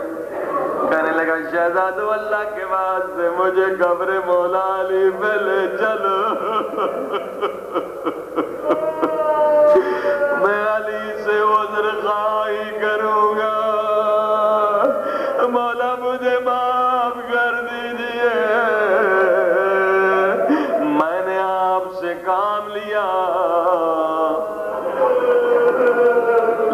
کہنے لگا شہزادو اللہ کے واسطے مجھے قبر مولا علی پہ لے چلو، میں علی سے عذر خواہی کروں گا، مولا مجھے معاف کر دیجئے، میں نے آپ سے کام لیا۔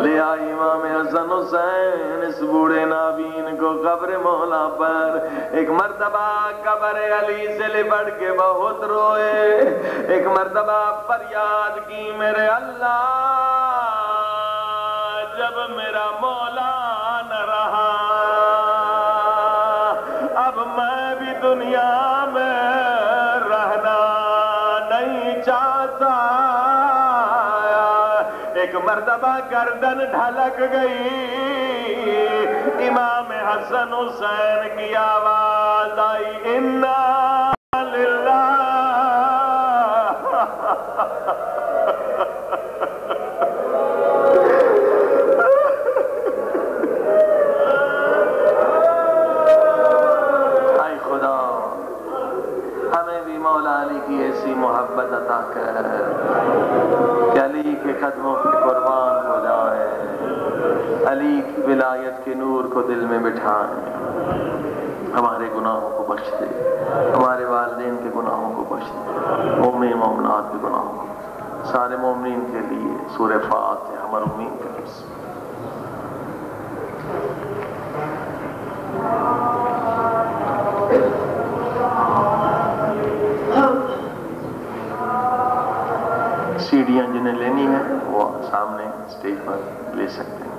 لیا امام حسن حسین اس بوڑھے نابین کو قبر مولا پر، ایک مرتبہ قبر علی سے لپٹ کے بہت روئے، ایک مرتبہ فریاد کی میرے اللہ جب میرا مولا نہ رہا اب میں بھی دنیا میں رہنا نہیں چاہتا، ایک مرتبہ گردن ڈھلک گئی، امام حسن حسین کی آواز آئی انا للہ، اے خدا ہمیں بھی مولا علی کی ایسی محبت عطا کر کہ علی کے قدموں پہ قربان ہو جائیں، علی کی ولایت کے نور کو دل میں بٹھائیں، ہمارے گناہوں کو بخش دے، ہمارے والدین کے گناہوں کو بخش دے، مومن مومنات کے گناہوں کو، سارے مومنین کے لیے سورہ فاتحہ مرحومین کے لیے۔ سیڑھیاں جنہیں لینی ہے وہ سامنے اسٹیج پر لے سکتے ہیں۔